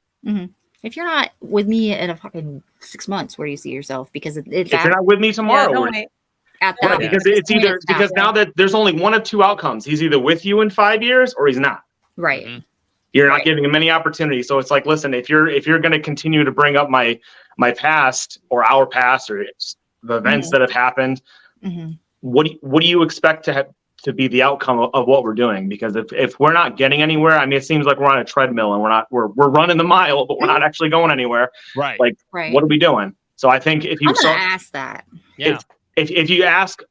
If you're not with me in a fucking 6 months, where do you see yourself? Because If you're not with me tomorrow, don't where- wait. at Right, that because it's either because now that there's only one of two outcomes. He's either with you in 5 years or he's not. right. You're not Right. giving him any opportunity. So it's like, listen, if you're going to continue to bring up my past or our past or the events that have happened, what do you expect to be the outcome of what we're doing? Because if we're not getting anywhere, I mean, it seems like we're on a treadmill and we're running the mile, but we're not actually going anywhere. Right. Like, Right. what are we doing? So I think if you I'm gonna ask that. Yeah. if you ask,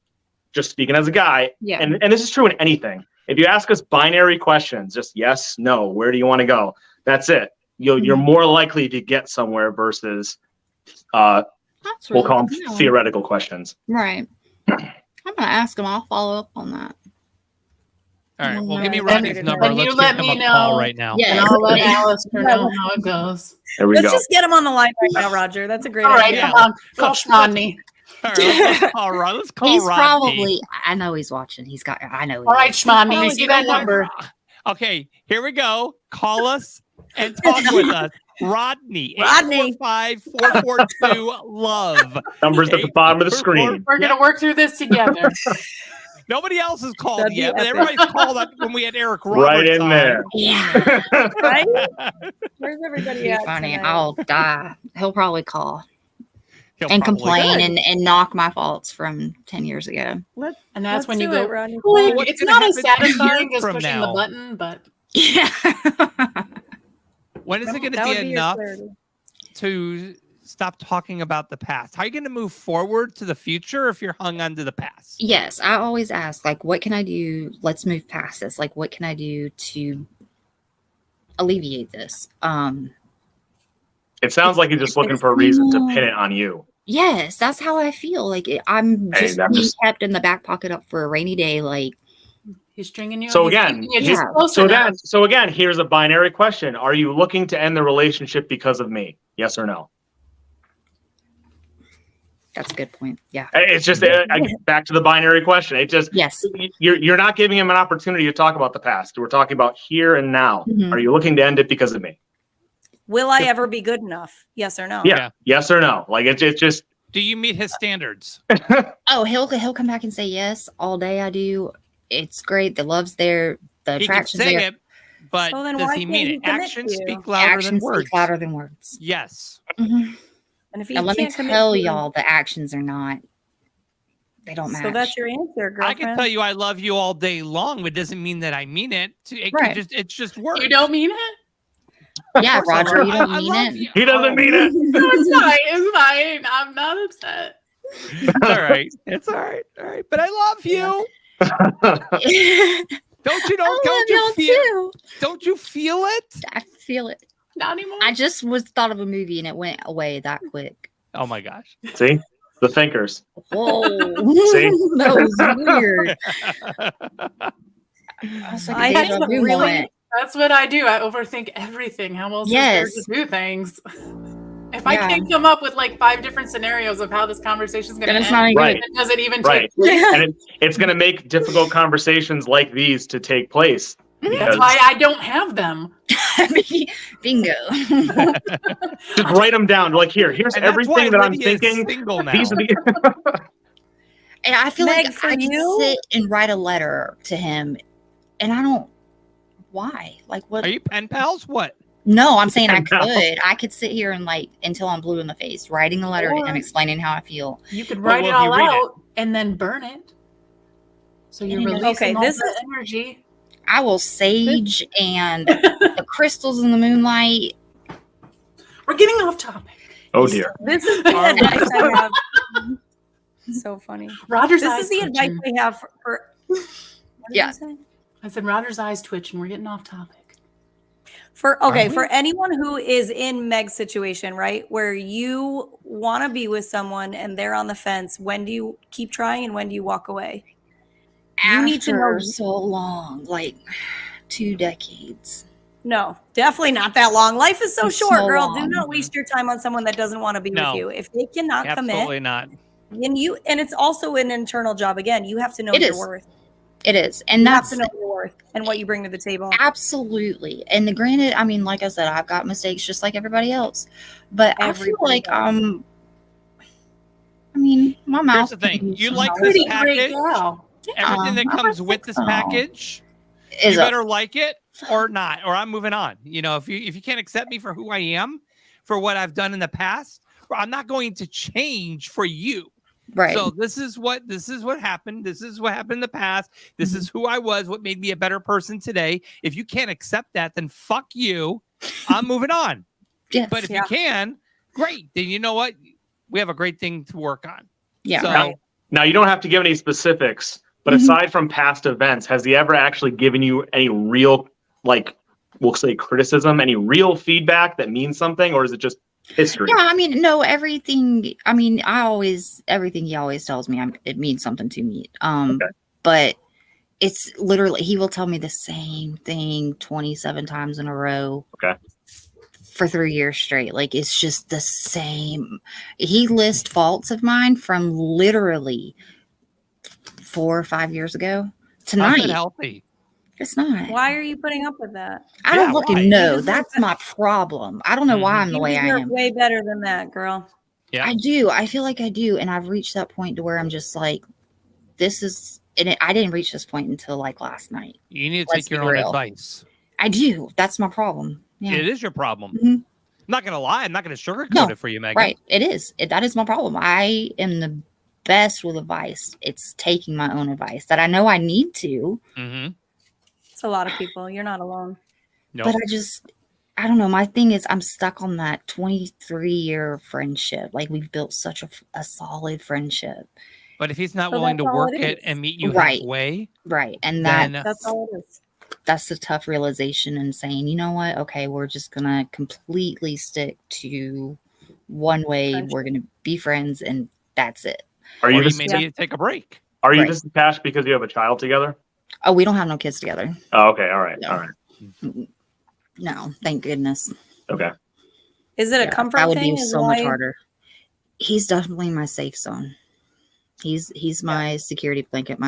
just speaking as a guy, Yeah. and this is true in anything, if you ask us binary questions, just yes, no, where do you want to go? That's it. You're more likely to get somewhere versus That's we'll really call them good. theoretical questions. Right. I'm gonna ask him. I'll follow up on that. All right. Well, And give me then- Rodney's and number. you Let's let give him me a call know. right now. Yeah. And I'll let Alistair know how it goes. There we Let's go. just get him on the line right now, Roger. That's a great All right, idea. come on. Call Rodney. All right, let's call Rod. Let's call He's Rodney. probably. I know he's watching. He's got. I know. He All right, is. Shmani, Oh, you see you that know what? number? Okay, here we go. Call us and talk with us. Rodney. Rodney. 845-442-LOVE. Numbers at the bottom of the screen. We're going to work through this together. Nobody else has called That'd be yet, but epic. everybody's called up when we had Eric Roberts Right in on. there. Yeah. Right? Where's everybody Be at? funny. tonight? I'll die. He'll probably call He'll and probably- complain and knock my faults from 10 years ago. And that's Let's when you do go, it, Rodney. click. what's It's gonna not as happen 10 satisfying years as from pushing now? the button, but Yeah. When is it going That to would be be your enough clarity. to stop talking about the past? How are you going to move forward to the future if you're hung on to the past? Yes, I always ask, like, what can I do? Let's move past this. Like, what can I do to alleviate this? It sounds like you're just looking for a reason to pin it on you. Yes, that's how I feel. Like, I'm Hey, just I'm being just- kept in the back pocket up for a rainy day. Like, he's stringing you. So he's again, keeping you yeah. just close So enough. again, here's a binary question: are you looking to end the relationship because of me? Yes or no? that's a good point. Yeah. It's just back to the binary question. It just Yes. you're not giving him an opportunity to talk about the past. We're talking about here and now. Mhm. Are you looking to end it because of me? Will I ever be good enough? Yes or no? Yeah. Yeah. Yes or no? Like it's just Do you meet his standards? Oh, he'll come back and say yes all day. I do. It's great. The love's there. The He can attraction's say there. it, but So then does why he can't mean he it? commit Actions to you? speak louder Actions than words. speak louder than words. Yes. Mhm. And if he And let me can't commit tell to you- y'all, the actions are not. They don't match. So that's your answer, girlfriend. I can tell you I love you all day long, but it doesn't mean that I mean it. It Right. it's just words. You don't mean it? Yeah, Of course I Roger, love- you don't I mean love it. you. he doesn't mean it. No, it's fine. It's fine. I'm not upset. It's all right. It's all right. All right. But I love you. Don't you know? I Don't love you y'all feel? too. Don't you feel it? I feel it. Not anymore. I just thought of a movie and it went away that quick. Oh my gosh. See, the thinkers. Whoa. See? That was weird. I was like, I a had deja some vu really- moment. That's what I do. I overthink everything. How else Yes. is there to do things? If I Yeah. can't come up with like 5 different scenarios of how this conversation is going to Then end, it's not any Right. good. then does it even Right. take place? And it's going to make difficult conversations like these to take place. That's Because why I don't have them. Bingo. just write them down. Like here's And that's why everything that I'm Lydia is thinking. single now. These are the And I feel Meg, like for I could you? sit and write a letter to him, and I don't. Why? Like what? Are you pen pals? What? No, I'm saying I No. could. I could sit here and like until I'm blue in the face, writing a letter to him, Or- explaining how I feel. You could But write will it he all read it? out and then burn it. So you're Okay, releasing all this the is- energy. I will sage and the crystals in the moonlight. We're getting off topic. oh dear. This is the Are we? advice I have. So funny. Roger's This eyes is the advice twitching. we have for what did Yeah. you say? I said Roger's eyes twitch and we're getting off topic. For anyone who is in Meg's situation, right, where you want to be with someone and they're on the fence, when do you keep trying and when do you walk away? You need to know so long, like 2 decades. No, definitely not that long. Life is so It's short, so girl. long. Do not waste your time on someone that doesn't want to be No. with you. If they cannot Absolutely commit, not. and it's also an internal job. Again, you have to know It your is. worth. It is. And You that's have to know your worth and what you bring to the table. absolutely. And the granted, I mean, like I said, I've got mistakes just like everybody else. But I feel like I mean, my mouth. Here's the thing. You somehow- like this Pretty great package. gal. Everything that I comes with think this so. package, Is you a- better like it or not, or I'm moving on. You know, if you can't accept me for who I am, for what I've done in the past, I'm not going to change for you. right. So this is what happened. This is what happened in the past. This is who I was, what made me a better person today. If you can't accept that, then fuck you. I'm moving on. Yes. But if you can, great. Then you know what? We have a great thing to work on. Yeah. So Now, you don't have to give any specifics, but aside from past events, has he ever actually given you any real, like, we'll say criticism, any real feedback that means something, or is it just history? Yeah, I mean, no, everything. I mean, everything he always tells me, it means something to me. Okay. But it's literally, he will tell me the same thing 27 times in a row. Okay. For 3 years straight. Like, it's just the same. He lists faults of mine from literally 4 or 5 years ago. how's that Tonight, healthy. it's not. Why are you putting up with that? I don't Yeah, fucking why? know. That's my problem. I don't know why I'm the You way I deserve am. way better than that, girl. Yeah. I do. I feel like I do. And I've reached that point to where I'm just like, this is, I didn't reach this point until like last night. You need to Let's take your be own real. advice. I do. That's my problem. Yeah. It is your problem. Mhm. I'm not going to lie. I'm not going to sugarcoat No, it for you, Megan. Right. It is. That is my problem. I am the best with advice. It's taking my own advice that I know I need to, Mm-hmm. It's a lot of people. You're not alone. Nope. but I don't know. My thing is I'm stuck on that 23-year friendship. Like, we've built such a solid friendship. But if he's not So willing to that's all work it it is. and meet you Right. halfway, Right. And then That's all it is. that's the tough realization and saying, you know what? Okay, we're just going to completely stick to one way. Friendship. We're going to be friends and that's it. Are or you you just may need to take a break. are you Right. just attached because you have a child together? Oh, we don't have no kids together. Oh, okay, all right, No. all right, No, thank goodness. okay. Is it a Yeah, comfort that would thing? be Is so much why- harder. He's definitely my safe zone. He's my security blanket.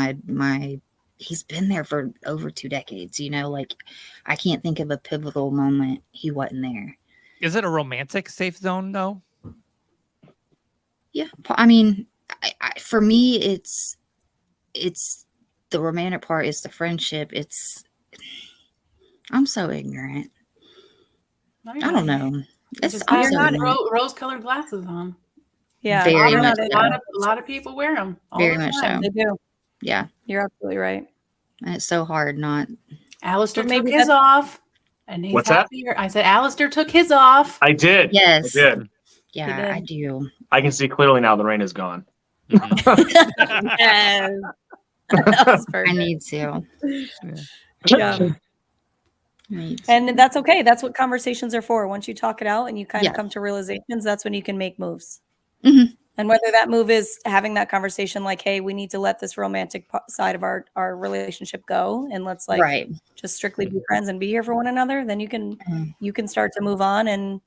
He's been there for over 2 decades. You know, like, I can't think of a pivotal moment he wasn't there. Is it a romantic safe zone, though? Yeah, I mean, for me, it's the romantic part is the friendship. I'm so ignorant. No, I you're don't not. know. You It's just I'm have so not ignorant. rose-colored glasses on. Yeah, Very you're much not so. ignorant. A lot of people wear them. Very much so. They do. Yeah, You're absolutely right. and it's so hard not. Alistair But took maybe his that's- off, and he's What's that? happier. I said Alistair took his off. I did. Yes. I did. Yeah, I do. I can see clearly now the rain is gone. Mhm. Yes. That was I perfect. need to. Yeah. I need to. And that's okay. That's what conversations are for. Once you talk it out and you kind Yeah. of come to realizations, that's when you can make moves. Mhm. And whether that move is having that conversation like, hey, we need to let this romantic side of our relationship go and let's like Right. just strictly be friends and be here for one another, then you can start to move on and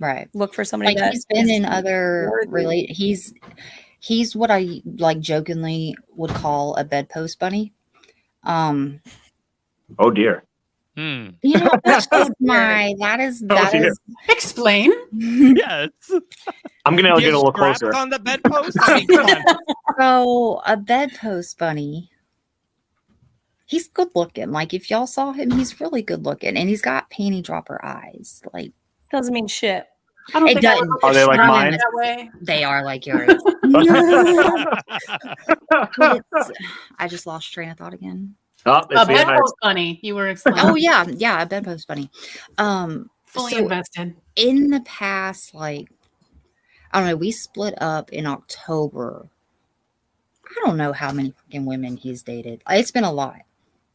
Right. look for somebody Like, that he's been is in other worthy. he's what I like jokingly would call a bedpost bunny. Oh dear. Hmm. You know, that dear. is Explain. Yes. I'm gonna Do you get a have little straps closer. on the bedpost? I mean, come on. so a bedpost bunny. He's good looking. Like, if y'all saw him, he's really good looking, and he's got panty dropper eyes. Like, Doesn't mean shit. I don't It think I would doesn't- look Are they like at mine? that way. they are like yours. But I just lost train of thought again. Oh, A it's the bedpost bunny. You were explaining. Oh yeah, a bedpost bunny. Fully so invested. in the past, like, I don't know, we split up in October. I don't know how many fucking women he's dated. It's been a lot.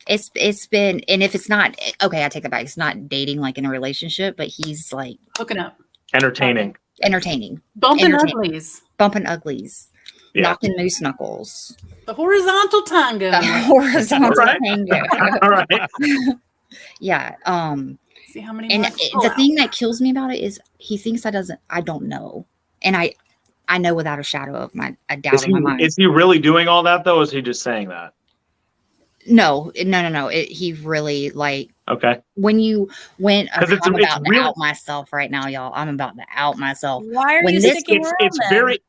It's been, and if it's not okay, I take that back. It's not dating like in a relationship, but he's like Hooking up. Entertaining. entertaining, Bumping Entertaining. uglies. bumping uglies, Yeah. knocking moose knuckles, The horizontal tango. the horizontal Right. tango. All right. Yeah. See how many And more pull the out. thing that kills me about it is he thinks I don't know. And I know without a shadow of a doubt in my mind. Is he really doing all that though? Or is he just saying that? No. He really like Okay. when you went. I'm 'Cause it's about to really- out myself right now, y'all. I'm about to out myself. Why are When you this- sticking around? It's then? very.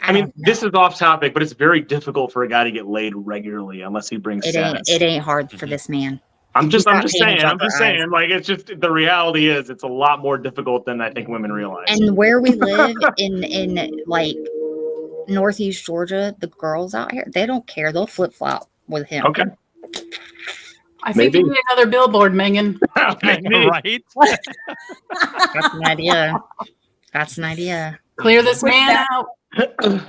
I mean, don't know. this is off topic, but it's very difficult for a guy to get laid regularly unless he brings status. It ain't hard for this man. I'm just got paint saying. in I'm just our saying. Like, it's just the reality is it's a lot more difficult than I think women realize. And where we live in like Northeast Georgia, the girls out here, they don't care. They'll flip flop with him. Okay. I think Maybe. you need another billboard, Megan. Maybe. Right? That's an idea. That's an idea. Clear this Quick man back- out.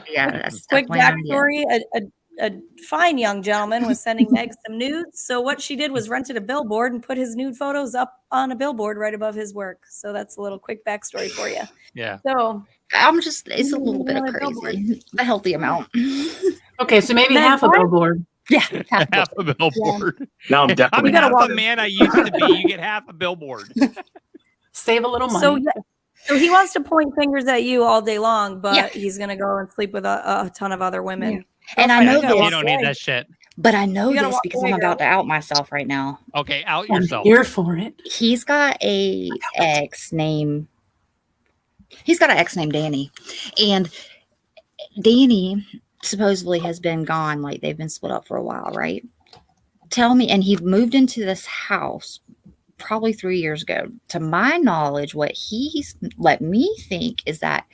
Yeah, that's Quick definitely an idea. backstory: a fine young gentleman was sending Meg some nudes. So what she did was rented a billboard and put his nude photos up on a billboard right above his work. So that's a little quick backstory for you. Yeah. So It's a little bit of Another billboard. crazy. A healthy amount. Okay, so maybe Meg, half a what? billboard. Yeah. Half a billboard. Now I'm I'm definitely. gotta half walk- the man I used to be. You get half a billboard. Save a little money. So yeah, so he wants to point fingers at you all day long, but Yeah. he's gonna go and sleep with a ton of other women. And I Okay, know you gotta You walk this, don't need away. that shit. but I know You gotta this walk because away, I'm about to girl. out myself right now. Okay, out I'm yourself. here for it. He's got a ex named Danny, and Danny supposedly has been gone, like they've been split up for a while, right? Tell me, and he moved into this house probably 3 years ago. To my knowledge, what he's let me think is that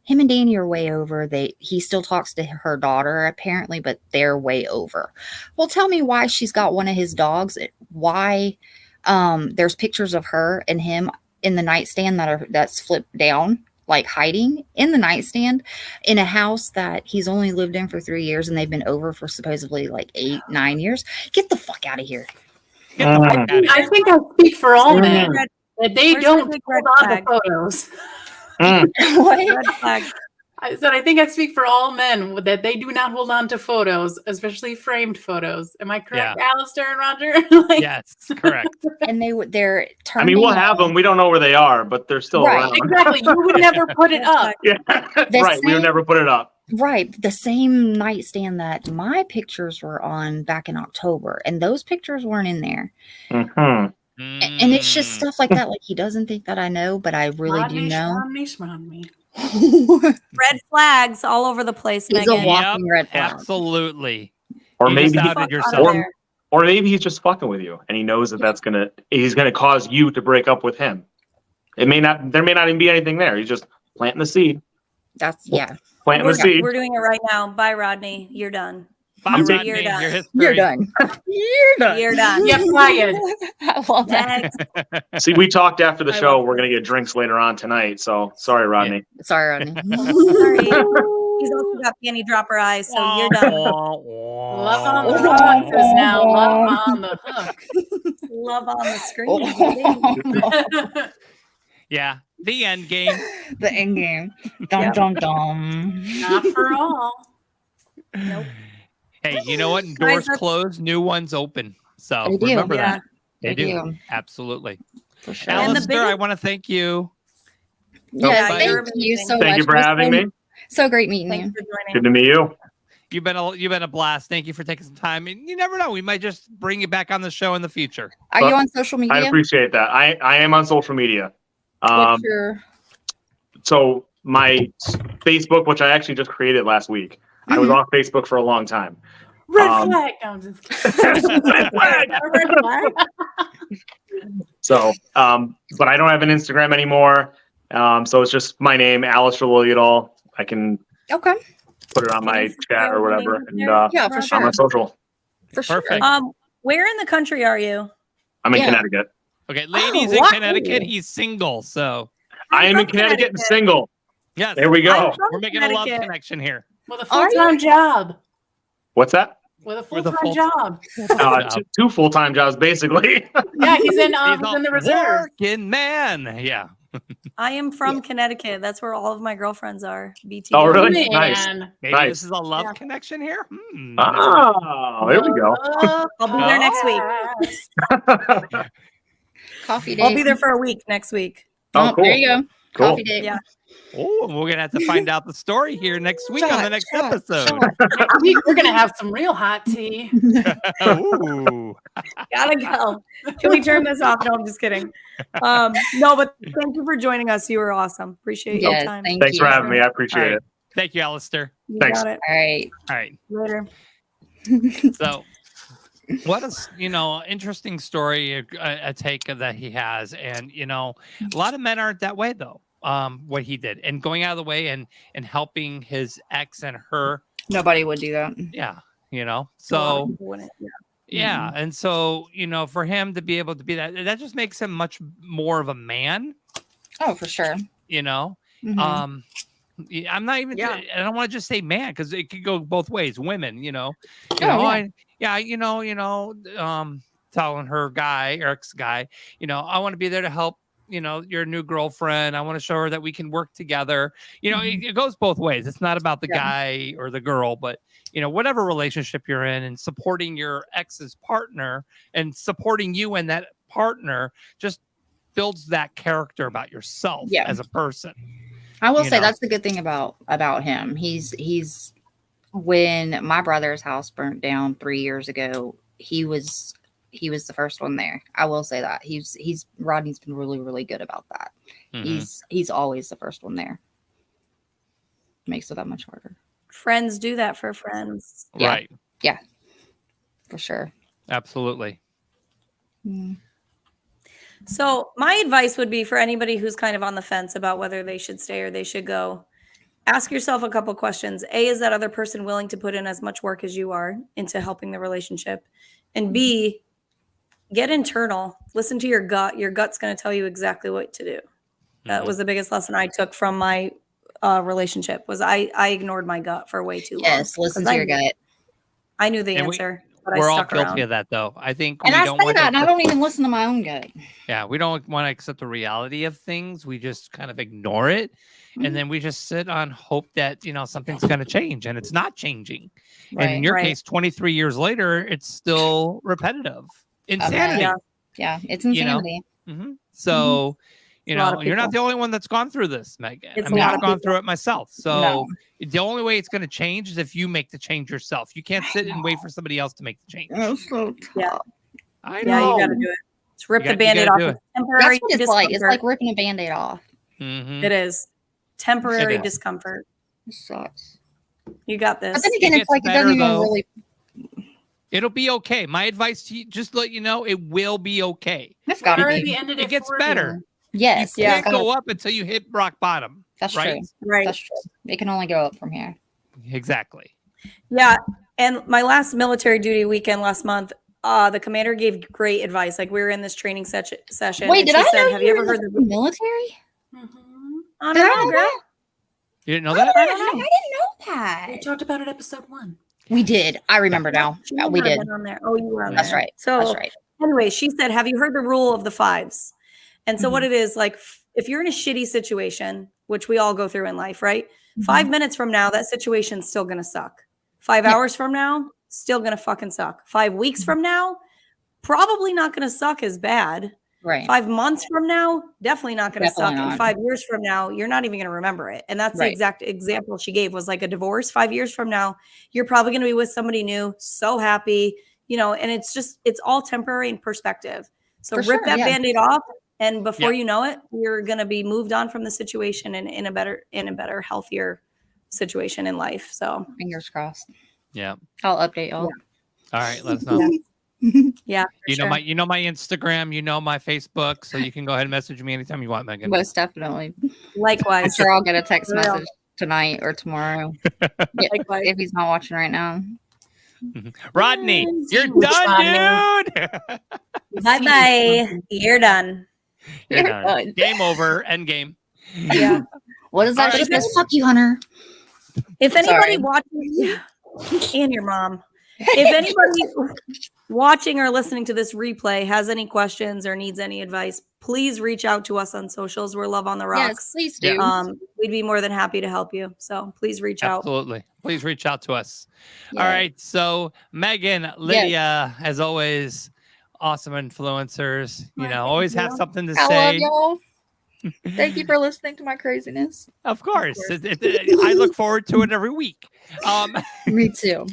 him and Danny are way over. He still talks to her daughter apparently, but they're way over. Well, tell me why she's got one of his dogs. Why there's pictures of her and him in the nightstand that's flipped down, like hiding in the nightstand in a house that he's only lived in for 3 years and they've been over for supposedly like 8-9 years. Get the fuck out of here. Get the fuck out of I here. think I speak for all Mm. men that they Where's don't my big hold red on to flag? photos. What? Red flag. I said I think I speak for all men that they do not hold on to photos, especially framed photos. Am I correct, Alistair and Roger? Like, Yes, correct. And they're I turning. mean, we'll have them. We don't know where they are, but they're still Right. around. exactly. You would never put it up. Yeah. Right. We would same- never put it up. Right. The same nightstand that my pictures were on back in October. And those pictures weren't in there. Mhm. And it's just stuff like that. Like he doesn't think that I know, but I really do know. Shmoney. Red flags all over the place, He's a Megan. walking red flag. Absolutely. Or You maybe just he- outed Fuck out of yourself. there. or maybe he's just fucking with you and he knows that he's gonna cause you to break up with him. There may not even be anything there. He's just planting the seed. That's yeah. Planting the seed. We're doing it right now. Bye, Rodney. You're done. Bye, I'm Rodney. You're done. Your history. You're done. You're done. You're done. You're fired. I love that. Next. See, we talked after the I show. love We're gonna get drinks later on tonight. So sorry, Rodney. Sorry, Rodney. Sorry. He's also got panty dropper eyes, so you're done. Love on the rocks is now love on the hook. Love on the screen. baby. Yeah, the end game. The end game. Dum Yep. dum dum. Not for all. Nope. Hey, you know what? Guys, Doors that's- closed, new ones open. So They do. remember Yeah. that. They do. Absolutely. For sure. And the Alistair, I biggest- want to thank you. Yeah, bye. thank you so much. Thank you for It was having me. So great meeting Thanks you. for Good joining. to meet you. You've been a blast. Thank you for taking some time. And you never know, we might just bring you back on the show in the future. Are you on social I media? appreciate that. I am on social media. What's your So my Facebook, which I actually just created last week, I was off Facebook for a long time. Red Um, flag. No, I'm just kidding. Red flag. Red flag. So, but I don't have an Instagram anymore. So it's just my name, Alistair Lilliadall. I can okay? put it on my chat or whatever. And Yeah, for I'm sure. on social. For sure. Perfect. Where in the country are you? I'm in Yeah. Connecticut. Okay, ladies in wow. Connecticut, he's single. So I am in from Connecticut and single. yes, There we I'm go. from we're making a love Connecticut. connection here. With a Are you? full-time job. What's that? with a With a full-time job. Two full-time jobs, basically. Yeah, he's in He's the a reserve. working man. Yeah. I am from Connecticut. That's where all of my girlfriends are. BT. Oh, really? Nice. Man. Maybe Nice. this is a love Yeah. connection here. Oh, there we go. I'll be there next week. Coffee date. I'll be there for a week next week. Oh, cool. There you go. Cool. Coffee date. Yeah. Oh, we're gonna have to find out the story here next week on the next episode. Next week we're gonna have some real hot tea. Ooh. Gotta go. Can we turn this off? No, I'm just kidding. No, but thank you for joining us. You were awesome. Appreciate your Yes, time. thank Thanks you. for having me. I appreciate All right. it. Thank you, Alistair. You Thanks. got it. All right. All right. Later. So, what a interesting story, a take that he has, and a lot of men aren't that way though. What he did and going out of the way and helping his ex and her. Nobody would do that. Yeah, so. Yeah. Yeah, and so for him to be able to be that just makes him much more of a man. Oh, for sure. I'm not even. Yeah. I don't want to just say man because it could go both ways. Women, telling her guy or ex guy, I want to be there to help. Your new girlfriend. I want to show her that we can work together. It goes both ways. It's not about the guy or the girl, but whatever relationship you're in and supporting your ex's partner and supporting you and that partner just builds that character about yourself as a person. I will say that's the good thing about him. He's when my brother's house burnt down 3 years ago, he was the first one there. I will say that Rodney's been really, really good about that. Mm-hmm. He's always the first one there. Makes it that much harder. Friends do that for friends. Yeah. Right. Yeah, for sure. Absolutely. Mm. So my advice would be for anybody who's kind of on the fence about whether they should stay or they should go, ask yourself a couple questions. A, is that other person willing to put in as much work as you are into helping the relationship? And B, get internal. Listen to your gut. Your gut's going to tell you exactly what to do. That was the biggest lesson I took from my relationship was I ignored my gut for way too long. Yes, listen to your gut. I knew the And answer. But We're I all stuck guilty around. of that, though. I think And we I don't say want that, and I to. don't even listen to my own gut. Yeah, we don't want to accept the reality of things. We just kind of ignore it, and then we just sit on hope that something's going to change, and it's not changing. And in your case, 23 years later, it's still repetitive. Insanity. Yeah, it's insanity. So, A lot of you're not people. the only one that's gone through this, Megan. It's I mean, a lot I've of gone people. through it myself. So the only way it's going to change is if you make the change yourself. You can't sit and wait for somebody else to make the change. That's so tough. Yeah. I Yeah, know. you got to do it. Just rip You the gotta- you Band-Aid gotta off. do It's it. temporary That's what it's like. It's discomfort. like ripping a Band-Aid off. Mhm. It is. Temporary It is. discomfort. It sucks. You got this. But then again, It it's like it gets doesn't better, even though. really. It'll be okay. My advice to you, just let you know, it will be okay. It's got to Already be. ended It gets for better. you. Yes. You Yeah. can't go up until you hit rock bottom. That's right? true. Right. That's true. It can only go up from here. Exactly. Yeah. And my last military duty weekend last month, the commander gave great advice. Like we were in this training session. Wait, and did she I said, know have you you were ever in heard the the military? I Did I don't know, know girl. that? You didn't know I that? didn't know that. We talked about it episode 1. We did. I remember now. She Yeah, might we have did. been on there. Oh, you were on That's there. right. So That's right. anyway, she said, have you heard the rule of the fives? And so what Mm-hmm. it is, like, if you're in a shitty situation, which we all go through in life, right? Mm-hmm. 5 minutes from now, that situation's still going to suck. 5 hours from now, still going to fucking suck. 5 weeks from now, probably not going to suck as bad. Right. 5 months from now, definitely not going to Definitely suck. And not. 5 years from now, you're not even going to remember it. And that's the Right. exact example she gave was like a divorce. 5 years from now, you're probably going to be with somebody new, so happy, and it's all temporary in perspective. So For rip sure, that yeah. Band-Aid off. And before Yeah. you know it, you're going to be moved on from the situation and in a better, healthier situation in life. So Fingers crossed. Yeah. I'll update y'all. All right. Let us know. yeah, You know sure. my Instagram, my Facebook, so you can go ahead and message me anytime you want, Megan. Most definitely. I'm Likewise. sure I'll get a text For real. message tonight or tomorrow. Yeah, Likewise. if he's not watching right now. Rodney, you're Rodney. done, dude. Bye-bye. You're done. You're You're done. done. Game over. End game. Yeah. What is that? All She right. says, fuck you, Hunter. If anybody Sorry. watching, and your mom, If anybody watching or listening to this replay has any questions or needs any advice, please reach out to us on socials. We're Love on the Rocks. Yes, please do. We'd be more than happy to help you. So please reach out. Absolutely. Please reach out to us. Yeah. All right. So Megan, Lydia, as always, awesome influencers. You know, always have something to I love say. y'all. Thank you for listening to my craziness. Of course. I look forward to it every week. Me too.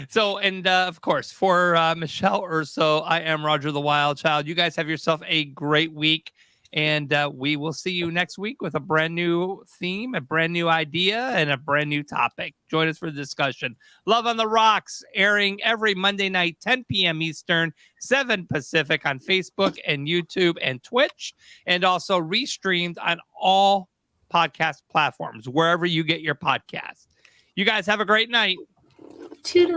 So, and of course, for Michelle Urso, I am Roger the Wild Child. You guys have yourself a great week. And we will see you next week with a brand new theme, a brand new idea, and a brand new topic. Join us for the discussion. Love on the Rocks, airing every Monday night, 10 p.m. Eastern, 7 Pacific on Facebook and YouTube and Twitch, and also restreamed on all podcast platforms, wherever you get your podcasts. You guys have a great night. Toodle.